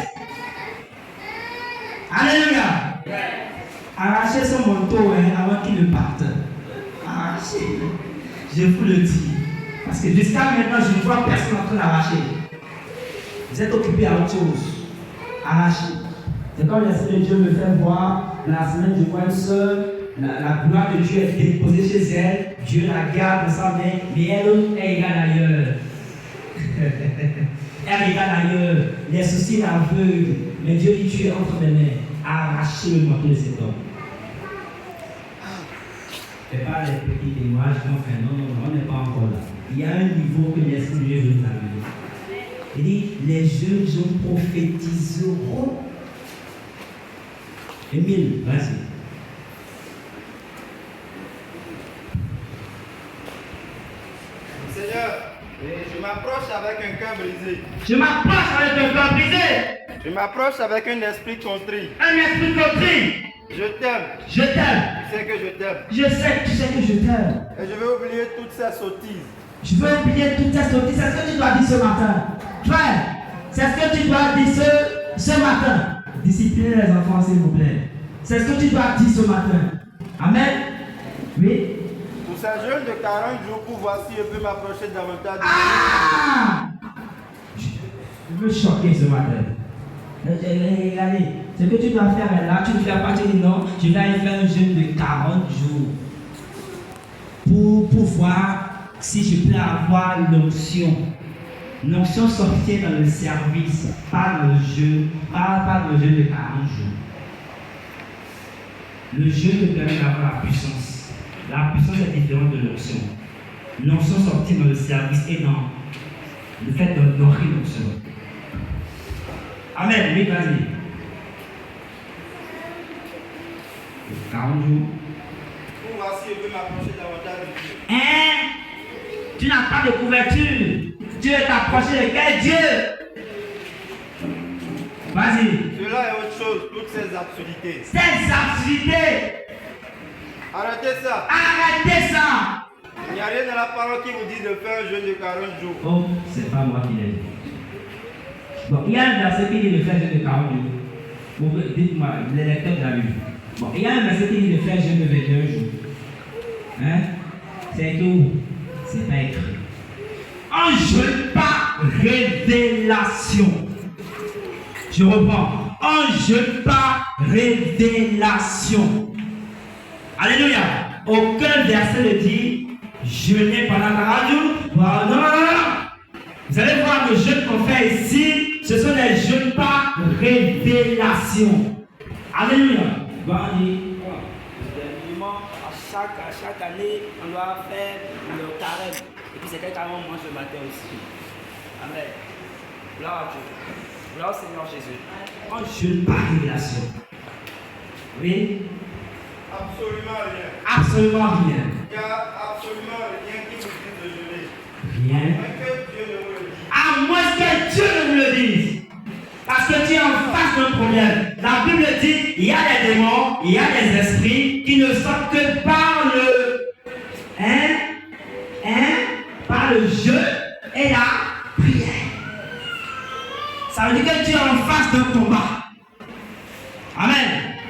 Alléluia. Arrachez son manteau avant qu'il ne parte. Arrachez. Je vous le dis. Parce que jusqu'à maintenant, je ne vois personne en train d'arracher. Vous êtes occupé à autre chose. Arrachez. C'est comme l'Esprit de Dieu me fait voir. La semaine, je vois une soeur. La gloire de Dieu est déposée chez elle. Dieu la garde dans sa main. Mais elle regarde ailleurs. Elle regarde ailleurs. Les soucis l'aveuglent. Mais Dieu dit, tu es entre mes mains. Arrachez le manteau de cet homme. Fais pas les petits témoignages qu'on fait. Non, on n'est pas encore là. Il y a un niveau que l'Esprit de Dieu veut nous amener. Il dit, les jeunes gens prophétiseront. Émile, vas-y. Seigneur, je m'approche avec un cœur brisé. Je m'approche avec un cœur brisé. Je m'approche avec un esprit contrit. Un esprit contrit. Je t'aime. Je t'aime. Tu sais que je t'aime. Je sais que tu sais que je t'aime. Et je vais oublier toutes ces sottises. Je veux oublier toutes ces sottises. C'est ce que tu dois dire ce matin. Frère, c'est ce que tu dois dire ce matin. Disciplinez les enfants, s'il vous plaît. C'est ce que tu dois dire ce matin. Amen. Oui. Pour ces jeunes de 40 jours, pour voir si je peux m'approcher davantage de Ah! Je veux choquer ce matin. Regardez, ce que tu dois faire là, tu ne fais pas, tu dis non, je vais aller faire un jeûne de 40 jours pour voir si je peux avoir l'onction. L'onction sortir dans le service, pas dans le jeûne, pas dans le jeûne de 40 jours. Le jeûne te permet d'avoir la puissance. La puissance est différente de l'onction. L'onction sortir dans le service et dans le fait d'honorer l'onction. Amen, oui, vas-y. 40 jours. pour voir si je peux m'approcher davantage de Dieu. Hein? Tu n'as pas de couverture. Tu veux t'approcher de quel Dieu? Vas-y. Cela est autre chose, toutes ces absurdités. Ces absurdités. Arrêtez ça. Arrêtez ça. Il n'y a rien dans la parole qui vous dit de faire un jeûne de 40 jours. Oh, c'est pas moi qui l'ai dit. Bon, il y a un verset qui dit de faire un jeûne de 40 jours. Bon, dites-moi, les lecteurs de la Bible. Bon, il y a un verset qui dit de faire un jeûne de 21 jours. Hein? C'est écrit où? C'est pas écrit. Un jeûne par révélation. Je reprends. Un jeûne par révélation. Alléluia. Aucun verset ne dit jeûner pendant 40 jours. Non, non, non, non. Vous allez voir le jeûne qu'on fait ici, ce sont des jeûnes par révélation. Alléluia. Bon, on dit, à chaque année, on doit faire le carême. Et puis c'est quelqu'un qui mange le matin aussi. Amen. Gloire à Dieu. Gloire au Seigneur Jésus. un jeûne par révélation. Oui? Absolument rien. Absolument rien. Il n'y a absolument rien qui vous dit de jeûner. Rien. Mais que Dieu ne vous le dise. À moins que Dieu ne me le dise. Parce que tu es en face d'un problème. La Bible dit il y a des démons, il y a des esprits qui ne sortent que par le par le jeu et la prière. Ça veut dire que tu es en face d'un combat. Amen.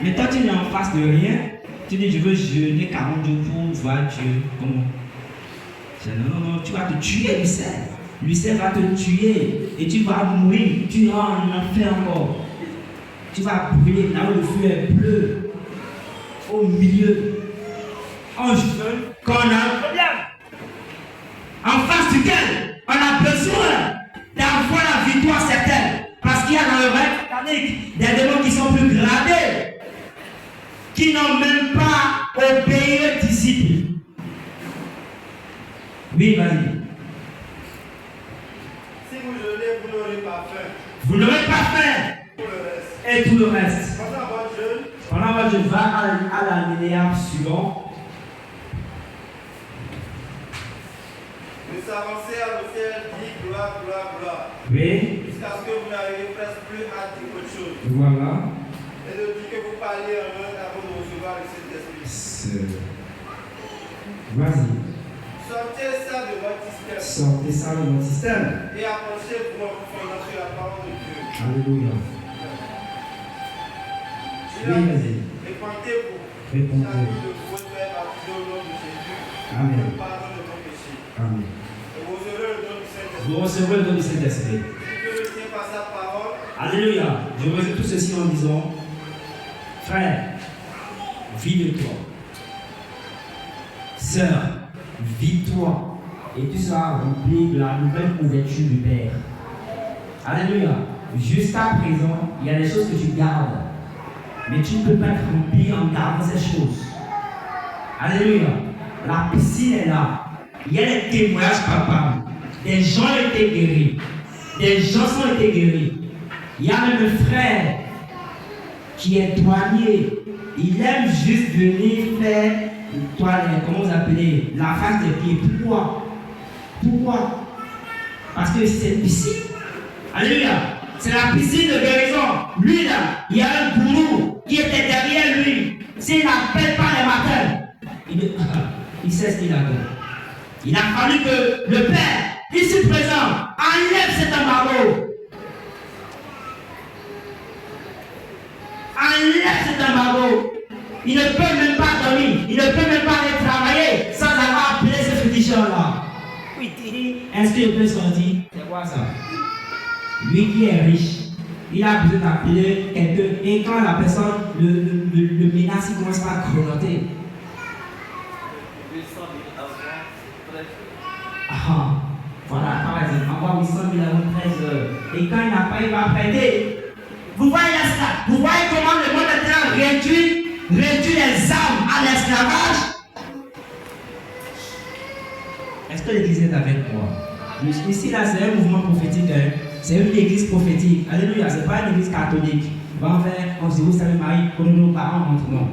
Mais toi tu n'es en face de rien. Tu dis je veux jeûner 40 jours pour voir Dieu. Comment? Non, non, non, tu vas te tuer, Lucien. Lucien va te tuer et tu vas mourir. Tu iras en enfer encore. Tu vas brûler là où le feu est bleu. Au milieu. En jeûne, quand on a un problème. En face duquel on a besoin d'avoir la victoire certaine. Parce qu'il y a dans le règne satanique des démons qui sont plus gradés. Qui n'ont même pas obéi aux disciples. Oui, vas-y. Si vous jeûnez, vous n'aurez pas faim. Vous n'aurez pas faim. Pour le reste. Et tout le reste. Pendant votre jeûne, Pendant votre jeûne, va à l'alinéa suivant. vous s'avancez à l'autel, dit gloire, gloire, gloire. Oui. Jusqu'à ce que vous n'arrivez presque plus à dire autre chose. Voilà. Et de dire que vous parlez en langue avant de recevoir le Saint-Esprit. Vas-y. Sortez ça de votre système. Sortez ça de votre système. Et approchez-vous en vous fondant sur la parole de Dieu. Alléluia. Oui, vas-y. Répentez-vous. Réponds. Salut de vous faire baptiser au nom de Jésus. Amen. Le pardon de vos péchés. Amen. Et vous aurez le don du Saint-Esprit. Vous recevrez le don du Saint-Esprit. Si Dieu retient par sa parole, Alléluia. Je résume tout ceci en disant, frère, vide-toi. Sœur, vide-toi. Et tu seras rempli de la nouvelle couverture du Père. Alléluia. Jusqu'à présent, il y a des choses que tu gardes. Mais tu ne peux pas être rempli en gardant ces choses. Alléluia. La piscine est là. Il y a des témoignages palpables. Des gens ont été guéris. Des gens ont été guéris. Il y a même un frère qui est douanier. Il aime juste venir faire comment vous appelez, la face des pieds. Pourquoi? Pourquoi? Parce que c'est une piscine. Alléluia. C'est la piscine de guérison. Lui là, il y a un gourou qui était derrière lui. S'il n'appelle pas les matins, il sait ce qu'il a fait. Il a fallu que le Père, ici présent, enlève cet embargo. Enlève cet embargo. Il ne peut même pas dormir. Il ne peut même pas aller travailler sans avoir appelé ce féticheur-là. Oui, est-ce qu'il peut sortir? C'est quoi ça? Lui qui est riche, il a besoin d'appeler quelqu'un. Et quand la personne le menace, il commence à grelotter. Ah, voilà, par exemple, envoie 800 000 avant 13 heures. Et quand il n'a pas, il va prêter. Vous voyez ça? Vous voyez comment le monde est en train de réduire les âmes à l'esclavage? Est-ce que l'église est avec moi? Ici, là, c'est un mouvement prophétique. Hein? C'est une église prophétique. Alléluia, ce n'est pas une église catholique. On va en faire, on se dit, vous savez, Marie, comme nos parents rentrent. Non.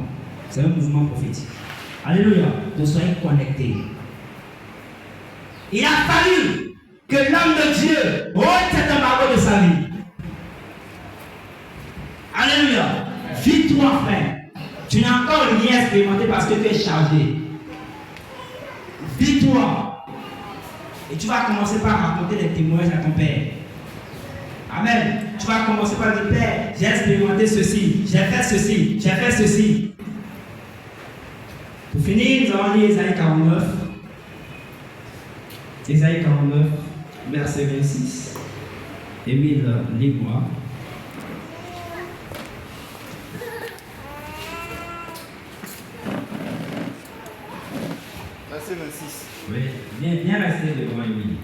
C'est un mouvement prophétique. Alléluia, nous soyons connectés. Il a fallu que l'homme de Dieu ôte cet embargo de sa vie. Alléluia. Vite-toi, frère. Tu n'as encore rien expérimenté parce que tu es chargé. Vite-toi. Et tu vas commencer par raconter des témoignages à ton père. Amen. Tu vas commencer par dire, Père, j'ai expérimenté ceci, j'ai fait ceci, j'ai fait ceci. Pour finir, nous allons lire Ésaïe 49. Ésaïe 49, verset 26. Émile, lis-moi. verset 26. Oui, bien rester devant Émile.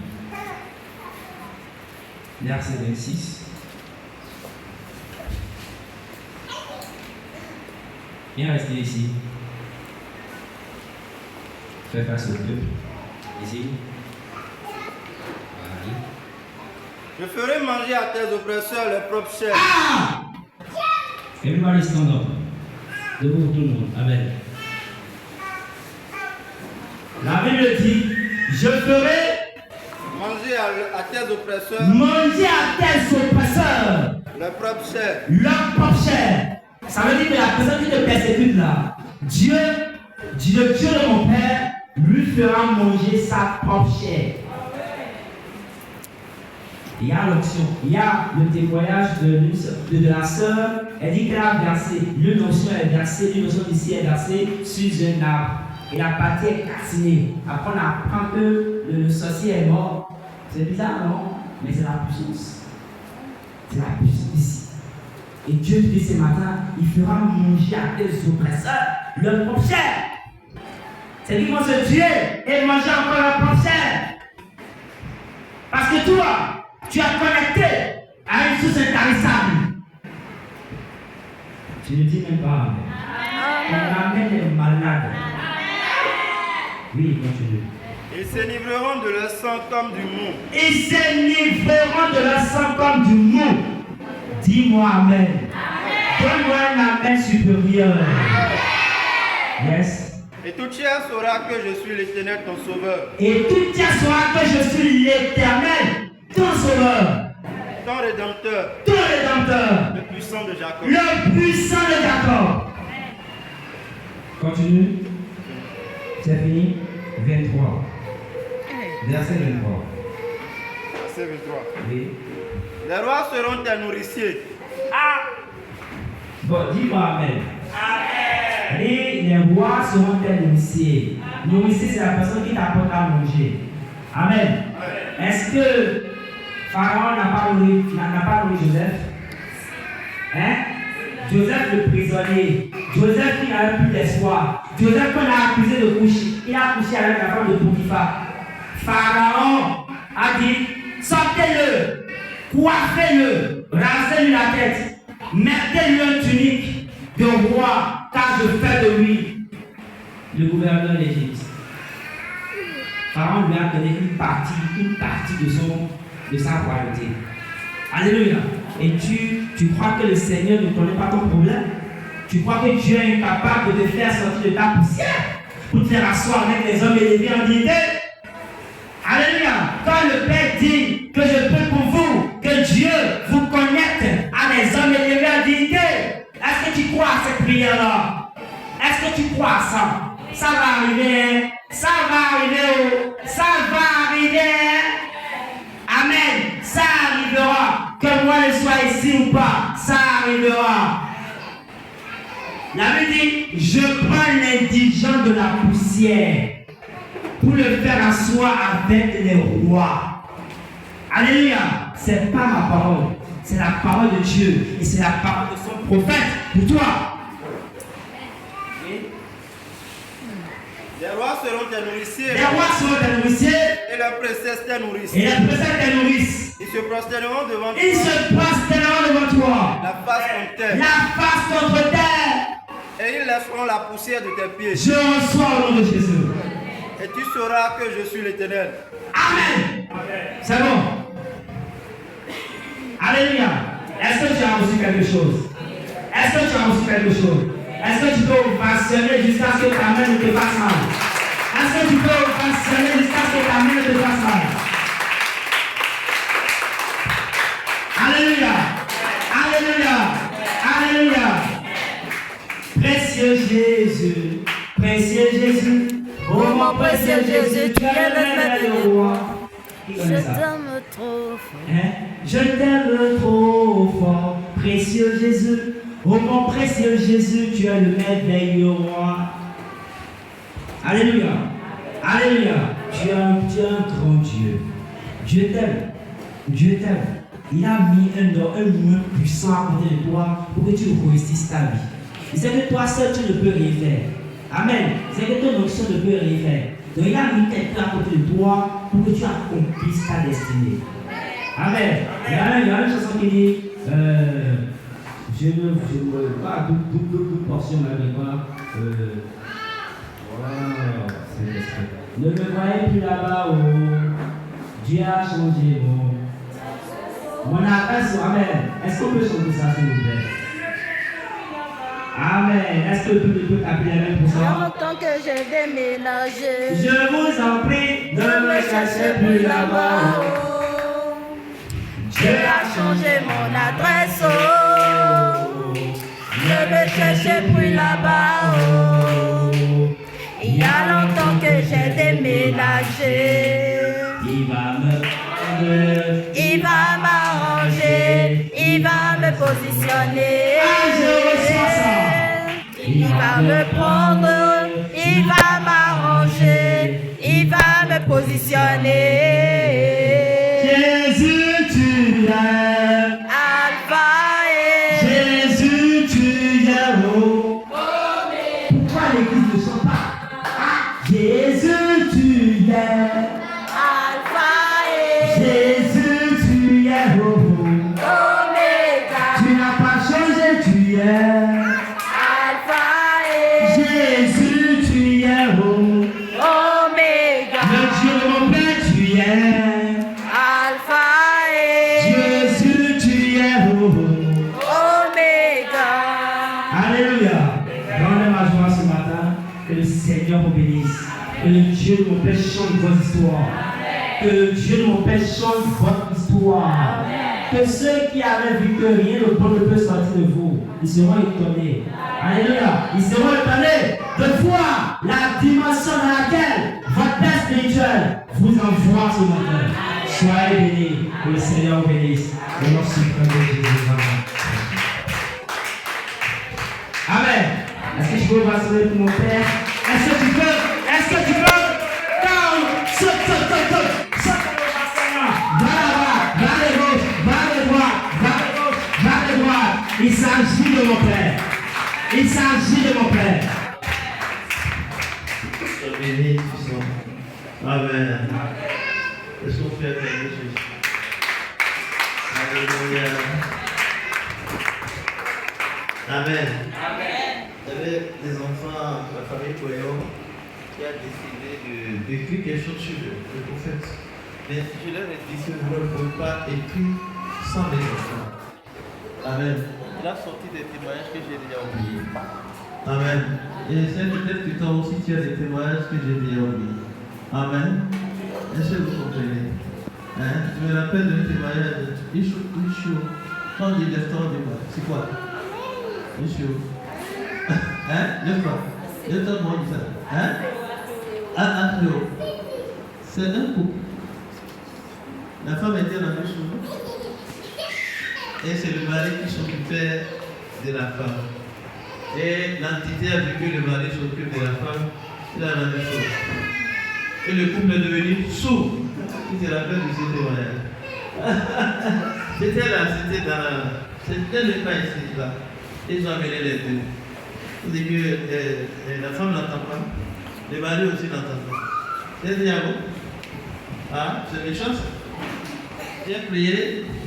Verset 26. Bien rester ici. Fais face au peuple. Ici. Voilà. Je ferai manger à tes oppresseurs leur propre chair. Ah! Everybody stand up. Debout tout le monde. Amen. La Bible dit, je ferai manger à tes oppresseurs leur propre chair. Leur propre chair. Ça veut dire que la personne qui te persécute là, Dieu, le Dieu de mon Père, lui fera manger sa propre chair. Il y a l'onction, il y a le témoignage de la sœur. Elle dit qu'elle a versé, l'une onction est versée, l'une onction ici est versée sur un arbre. Et la partie est cassinée. Après, on apprend que le sorcier est mort. C'est bizarre, non? Mais c'est la puissance. C'est la puissance ici. Et Dieu te dit ce matin, il fera manger à tes oppresseurs leur propre chair. C'est qu'ils vont se tuer et manger encore leur propre chair. Parce que toi, tu as connecté à une source intarissable. Tu ne dis même pas. On amène les malades. Oui, continue. Ils s'énivreront de leur sang comme du mou. Ils s'énivreront de leur sang comme du mou. Dis-moi Amen. Donne-moi un Amen supérieur. Yes. Et tout chair saura que je suis l'Éternel ton sauveur. Et tout chair saura que je suis l'Éternel ton sauveur. Ton rédempteur. Ton rédempteur. Le puissant de Jacob. Le puissant de Jacob. Continue. C'est fini. 23. Verset 23. Verset 23. Oui. Les rois seront tes nourriciers. Ah. Bon, dis-moi Amen. Amen. Et rois seront tes nourriciers. Nourricier, c'est la personne qui t'apporte à manger. Amen. Est-ce que Pharaon n'a pas nourri Joseph? Hein? Joseph le prisonnier. Joseph qui n'avait plus d'espoir. Joseph qu'on a accusé de coucher. Il a couché avec la femme de Potiphar. Pharaon a dit, sortez-le, coiffez-le, rasez-lui la tête, mettez-lui une tunique de roi, car je fais de lui le gouverneur d'Égypte. Pharaon lui a donné une partie de sa royauté. Alléluia. Et tu crois que le Seigneur ne connaît pas ton problème? Tu crois que Dieu est incapable de te faire sortir de ta poussière pour te faire asseoir avec les hommes élevés en dignité? Alléluia. Quand le Père dit que je prie pour vous, que Dieu vous connecte à des hommes élevés en dignité, est-ce que tu crois à cette prière-là? Est-ce que tu crois à ça? Ça va arriver, hein? Ça va arriver, ça va arriver, hein? Amen. Ça arrivera. Que moi je sois ici ou pas, ça arrivera. La Bible dit, je prends l'indigent de la poussière pour le faire asseoir avec les rois. Alléluia. C'est pas ma parole, c'est la parole de Dieu et c'est la parole de son prophète pour toi. Les rois seront tes nourriciers. Les rois seront tes nourriciers. Et leurs princesses tes nourrices. Et les princesses tes nourrices. Ils se prosterneront devant toi. Ils se prosterneront devant toi. La face contre terre. La face contre terre. Et ils laisseront la poussière de tes pieds. Je reçois au nom de Jésus. Et tu sauras que je suis l'Éternel. Amen. C'est bon. Alléluia. Est-ce que tu as reçu quelque chose? Est-ce que tu as reçu quelque chose? Est-ce que tu peux ovationner jusqu'à ce que ta main ne te fasse mal? Est-ce que tu peux ovationner jusqu'à ce que ta main ne te fasse mal? Alléluia. Alléluia. Alléluia. Précieux Jésus. Précieux Jésus. Oh mon précieux Jésus, tu es le maître du roi. Qui Je connaît ça? t'aime trop fort. Hein? Je t'aime trop fort, précieux Jésus. Oh mon précieux Jésus, tu es le merveilleux roi. Alléluia. Alléluia. Tu es un grand Dieu. Dieu t'aime. Dieu t'aime. Il a mis un moyen puissant à côté de toi pour que tu réussisses ta vie. Il sait que toi seul tu ne peux rien faire. Amen. C'est que ton onction ne peut rien faire. Donc il a mis quelqu'un à côté de toi pour que tu accomplisses ta destinée. Amen. Il y a une chanson qui dit je ne pas toute portion avec moi. Ne me voyez plus là-bas. Oh. Dieu a changé mon adresse. Amen. Est-ce qu'on peut chanter ça s'il vous plaît? Amen. Est-ce que le public peut appeler Amen pour Il y a ça? longtemps que j'ai déménagé. Je vous en prie, ne me cherchez plus là-bas. Dieu a changé mon adresse. Oh. Ne me cherchez plus là-bas. Oh. Il y a longtemps que j'ai déménagé. Il va me prendre. Il va m'arranger. Il va me positionner. Ah, je reçois ça. Il va me prendre, il va m'arranger, il va me positionner. Jésus, tu es. Alpha et Jésus, tu es haut. Pourquoi l'église ne chante pas? Ah, Jésus, tu es. Alpha et Jésus, tu es haut. Omega. Tu n'as pas changé, tu es. Jésus, tu es haut. Omega. Le Dieu de mon Père, tu es. Alpha et Jésus, tu es haut. Omega. Alléluia. Rendez ma joie ce matin. Que le Seigneur vous bénisse. Que le Dieu de mon Père change votre histoire. Que le Dieu de mon Père change votre histoire. Que ceux qui avaient vu que rien de bon ne peut sortir de vous, ils seront étonnés. Alléluia. Ils seront étonnés de voir la dimension dans laquelle votre Père spirituel vous envoie ce matin. Soyez bénis. Que le Seigneur vous bénisse. Au nom suprême de Jésus. Amen. Est-ce que je peux Joe va se lever pour mon père. Est-ce que tu peux? Est-ce que tu peux? Down! Saute, saute, saute, saute! Saute le Seigneur! Va là-bas! Va à gauche! Va à droite! Va à gauche! Va à droite! Il s'agit de mon père! Il s'agit de mon père! Sois béni, puissant. Amen. Est-ce qu'on fait avec Jésus? Alléluia. Amen. Il y avait des enfants de la famille Koyo qui a décidé d'écrire quelque chose sur le prophète. Mais je leur ai dit que vous ne pouvez pas écrire sans les enfants. Amen. Il a sorti des témoignages que j'ai déjà oubliés. Amen. Et c'est peut-être que toi aussi tu as des témoignages que j'ai déjà oubliés. Amen. Est-ce que vous comprenez? Hein? Je me rappelle d'un témoignage de Ishu. Quand il dit lève-toi, c'est quoi? Ishu. Hein? Lève-toi. Lève-toi, moi, dis ça. Hein? C'est un couple. La femme était dans le chou. Et c'est le mari qui s'occupait de la femme. Et l'entité a vu que le mari s'occupe de la femme, il a la même chose. Et le couple est devenu sourd. Tu te rappelles de ce témoignage? C'était là, c'était dans la. C'était le pas ici, là. Ils ont amené les deux. On dit que la femme n'entend pas, le mari aussi n'entend pas. C'est dit à vous? Ah, c'est méchant ça. J'ai prié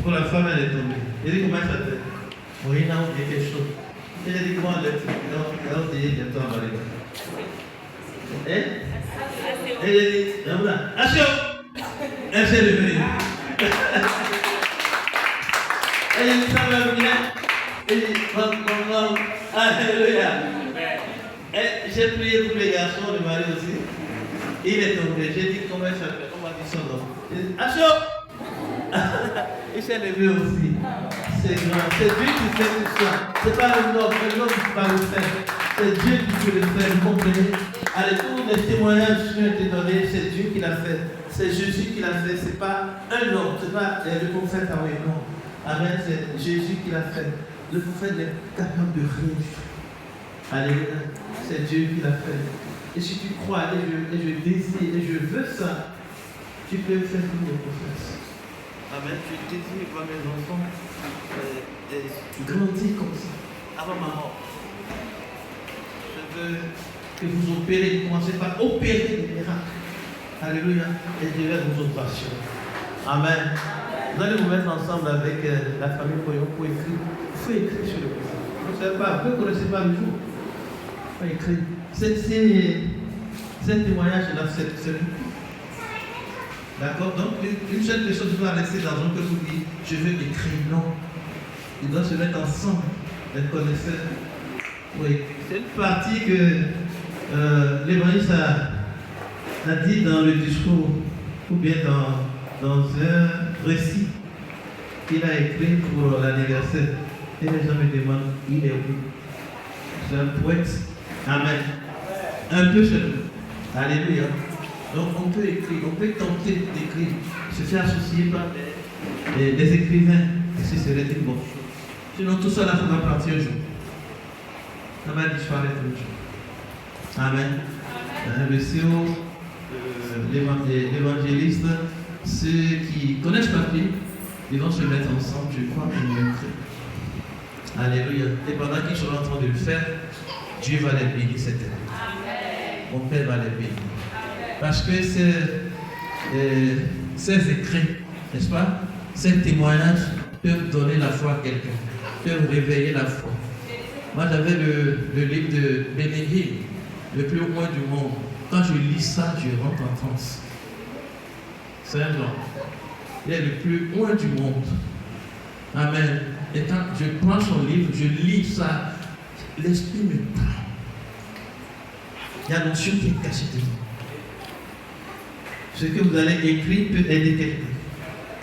pour la femme, elle est tombée. J'ai dit comment ça fait? Oui, il a oublié quelque chose. Et j'ai dit comment elle est tombée? Non, elle a oublié qu'elle tombe à l'école. Et j'ai dit, voilà, action! Elle s'est levée. Elle dit, ça va bien. Elle dit, alléluia. J'ai prié pour les garçons, le mari aussi. Il est tombé. J'ai dit, comment elle s'appelle? On m'a dit son nom. J'ai dit, action! Il s'est levé aussi. C'est grand. C'est Dieu qui fait tout ça. C'est pas l'homme qui ne peut pas le faire. C'est Dieu qui peut le faire. Vous comprenez? Allez, tous les témoignages qui ont été donnés, c'est Dieu qui l'a fait. C'est Jésus qui l'a fait. C'est pas un homme. C'est pas le prophète Ahmed. Non. Amen. C'est Jésus qui l'a fait. Le prophète est capable de rien. Alléluia. C'est Dieu qui l'a fait. Et si tu crois, et je désire, et je veux ça, tu peux faire comme le prophète. Amen. Je désire voir mes enfants grandir comme ça, avant ma mort. Je veux que vous opérez, commencez par opérer des miracles. Alléluia. Et je vais vos opérations. Amen. Vous allez vous mettre ensemble avec la famille Koyon pour écrire. Il faut écrire sur le prophète. Vous ne savez pas, vous ne connaissez pas le jour. Il faut écrire. C'est témoignage-là, c'est beaucoup. D'accord? Donc, une seule personne doit rester dans un cœur pour dire, je veux écrire. Non. Ils doivent se mettre ensemble, les connaisseurs. Oui. C'est une partie que l'évangile a dit dans le discours, ou bien dans un récit qu'il a écrit pour l'anniversaire. Et les gens me demandent, il est où? C'est un poète. Amen. Un peu seulement. Alléluia. Donc on peut écrire, on peut tenter d'écrire, se faire associer par les écrivains, et ce serait une bonne chose. Sinon tout cela va partir un jour. Ça va disparaître un jour. Amen. Le CEO, l'évangéliste, ceux qui connaissent la Bible, ils vont se mettre ensemble, je crois, pour écrire. Alléluia. Et pendant qu'ils sont en train de le faire, Dieu va les bénir cette année. Mon Père va les bénir. Parce que ces écrits, n'est-ce pas, ces témoignages peuvent donner la foi à quelqu'un, peuvent réveiller la foi. Moi, j'avais le livre de Benny Hinn, le plus loin du monde. Quand je lis ça, je rentre en transe. C'est un homme. Il est le plus loin du monde. Amen. Et quand je prends son livre, je lis ça, l'esprit me parle. Il y a notion qui est cachée dedans. Ce que vous allez écrire peut aider quelqu'un.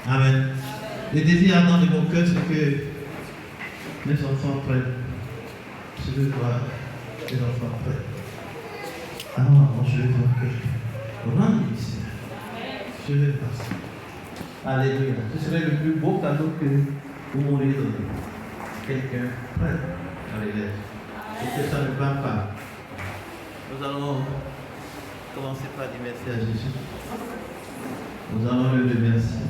Amen. Le désir ardent de mon cœur, c'est que mes enfants prennent. Je veux voir les enfants prennent. Ah non, je veux voir que rendre ici. Je veux voir ça. Alléluia. Ce serait le plus beau cadeau que vous m'auriez donné. Quelqu'un prenne dans les lèvres. Et que ça ne va pas. Nous allons commencer par dire merci à Jésus. Nous allons le remercier.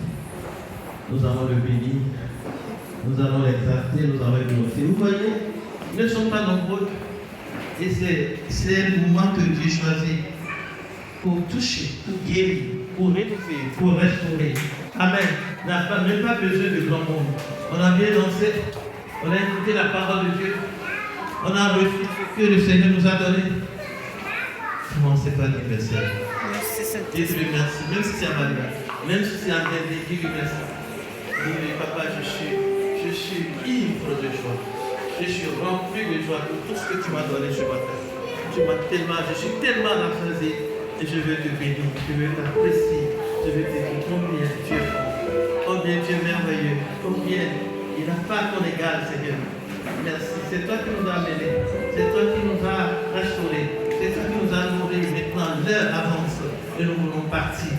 Nous allons le bénir. Nous allons l'exalter. Nous allons le glorifier. Vous voyez, nous ne sommes pas nombreux. Et c'est un moment que Dieu choisit pour toucher, pour guérir, pour rénover, pour restaurer. Amen. On n'a même pas besoin de grand monde. On a bien dansé. On a écouté la parole de Dieu. On a reçu ce que le Seigneur nous a donné. Comment c'est pas l'anniversaire? Dieu te remercie, même si c'est à Maria, même si c'est à Dendé, Dieu te remercie. Dis-lui, papa, je suis ivre de joie. Je suis rempli de joie pour tout ce que tu m'as donné ce matin. Je suis tellement rassasié et je veux te bénir, je veux t'apprécier, je veux te dire combien tu es bon, combien tu es merveilleux, combien il n'a pas ton égal, Seigneur. Merci, c'est toi qui nous as amenés, c'est toi qui nous as restaurés, c'est toi qui nous as nourris. Maintenant, l'heure avance et nous voulons partir.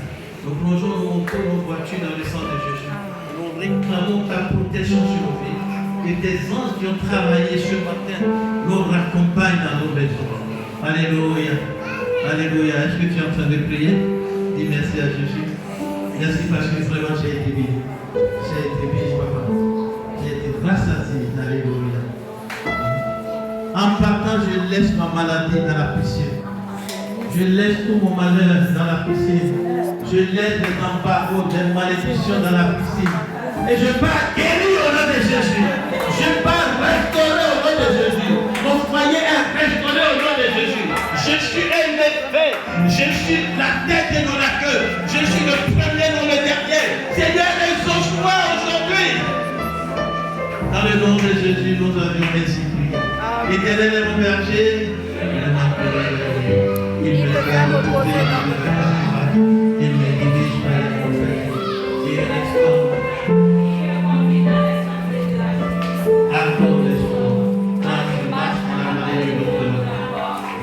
Nous plongeons nos motos, nos voitures dans le sang de Jésus. Nous réclamons ta protection sur nos vies. Et tes anges qui ont travaillé ce matin nous raccompagnent dans nos maisons. Alléluia. Alléluia. Est-ce que tu es en train de prier? Dis merci à Jésus. Merci parce que vraiment j'ai été béni. J'ai été béni, papa. J'ai été rassasié. Alléluia. En partant, je laisse ma maladie dans la piscine. Je laisse tout mon malheur dans la piscine. Je laisse les embargos, les malédictions dans la piscine. Et je pars guéri au nom de Jésus. Je pars restaurer au nom de Jésus. Mon foyer est restauré au nom de Jésus. Je suis élevé. Je suis la tête et non la queue. Je suis le premier, non le dernier. Seigneur, exauce-moi aujourd'hui. Dans le nom de Jésus, nous avions ainsi prié. Éternel est mon berger. Il me fait reposer dans le paradis. Il me dirige par les prophètes. Il restaure. Accorde l'espoir. Quand je marche dans la vallée de l'automne,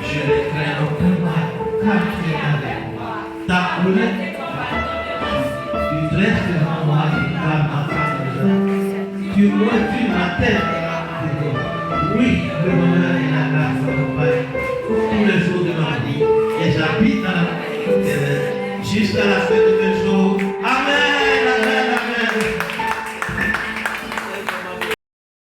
je ne crains aucun mal, car tu es avec moi. Ta houlette, tu dresses devant moi et par ma femme. Tu moitues ma tête. Oui, le bonheur et la grâce m'accompagnent tous les jours de ma vie. Et j'habite dans la maison de l'Éternel jusqu'à la fin.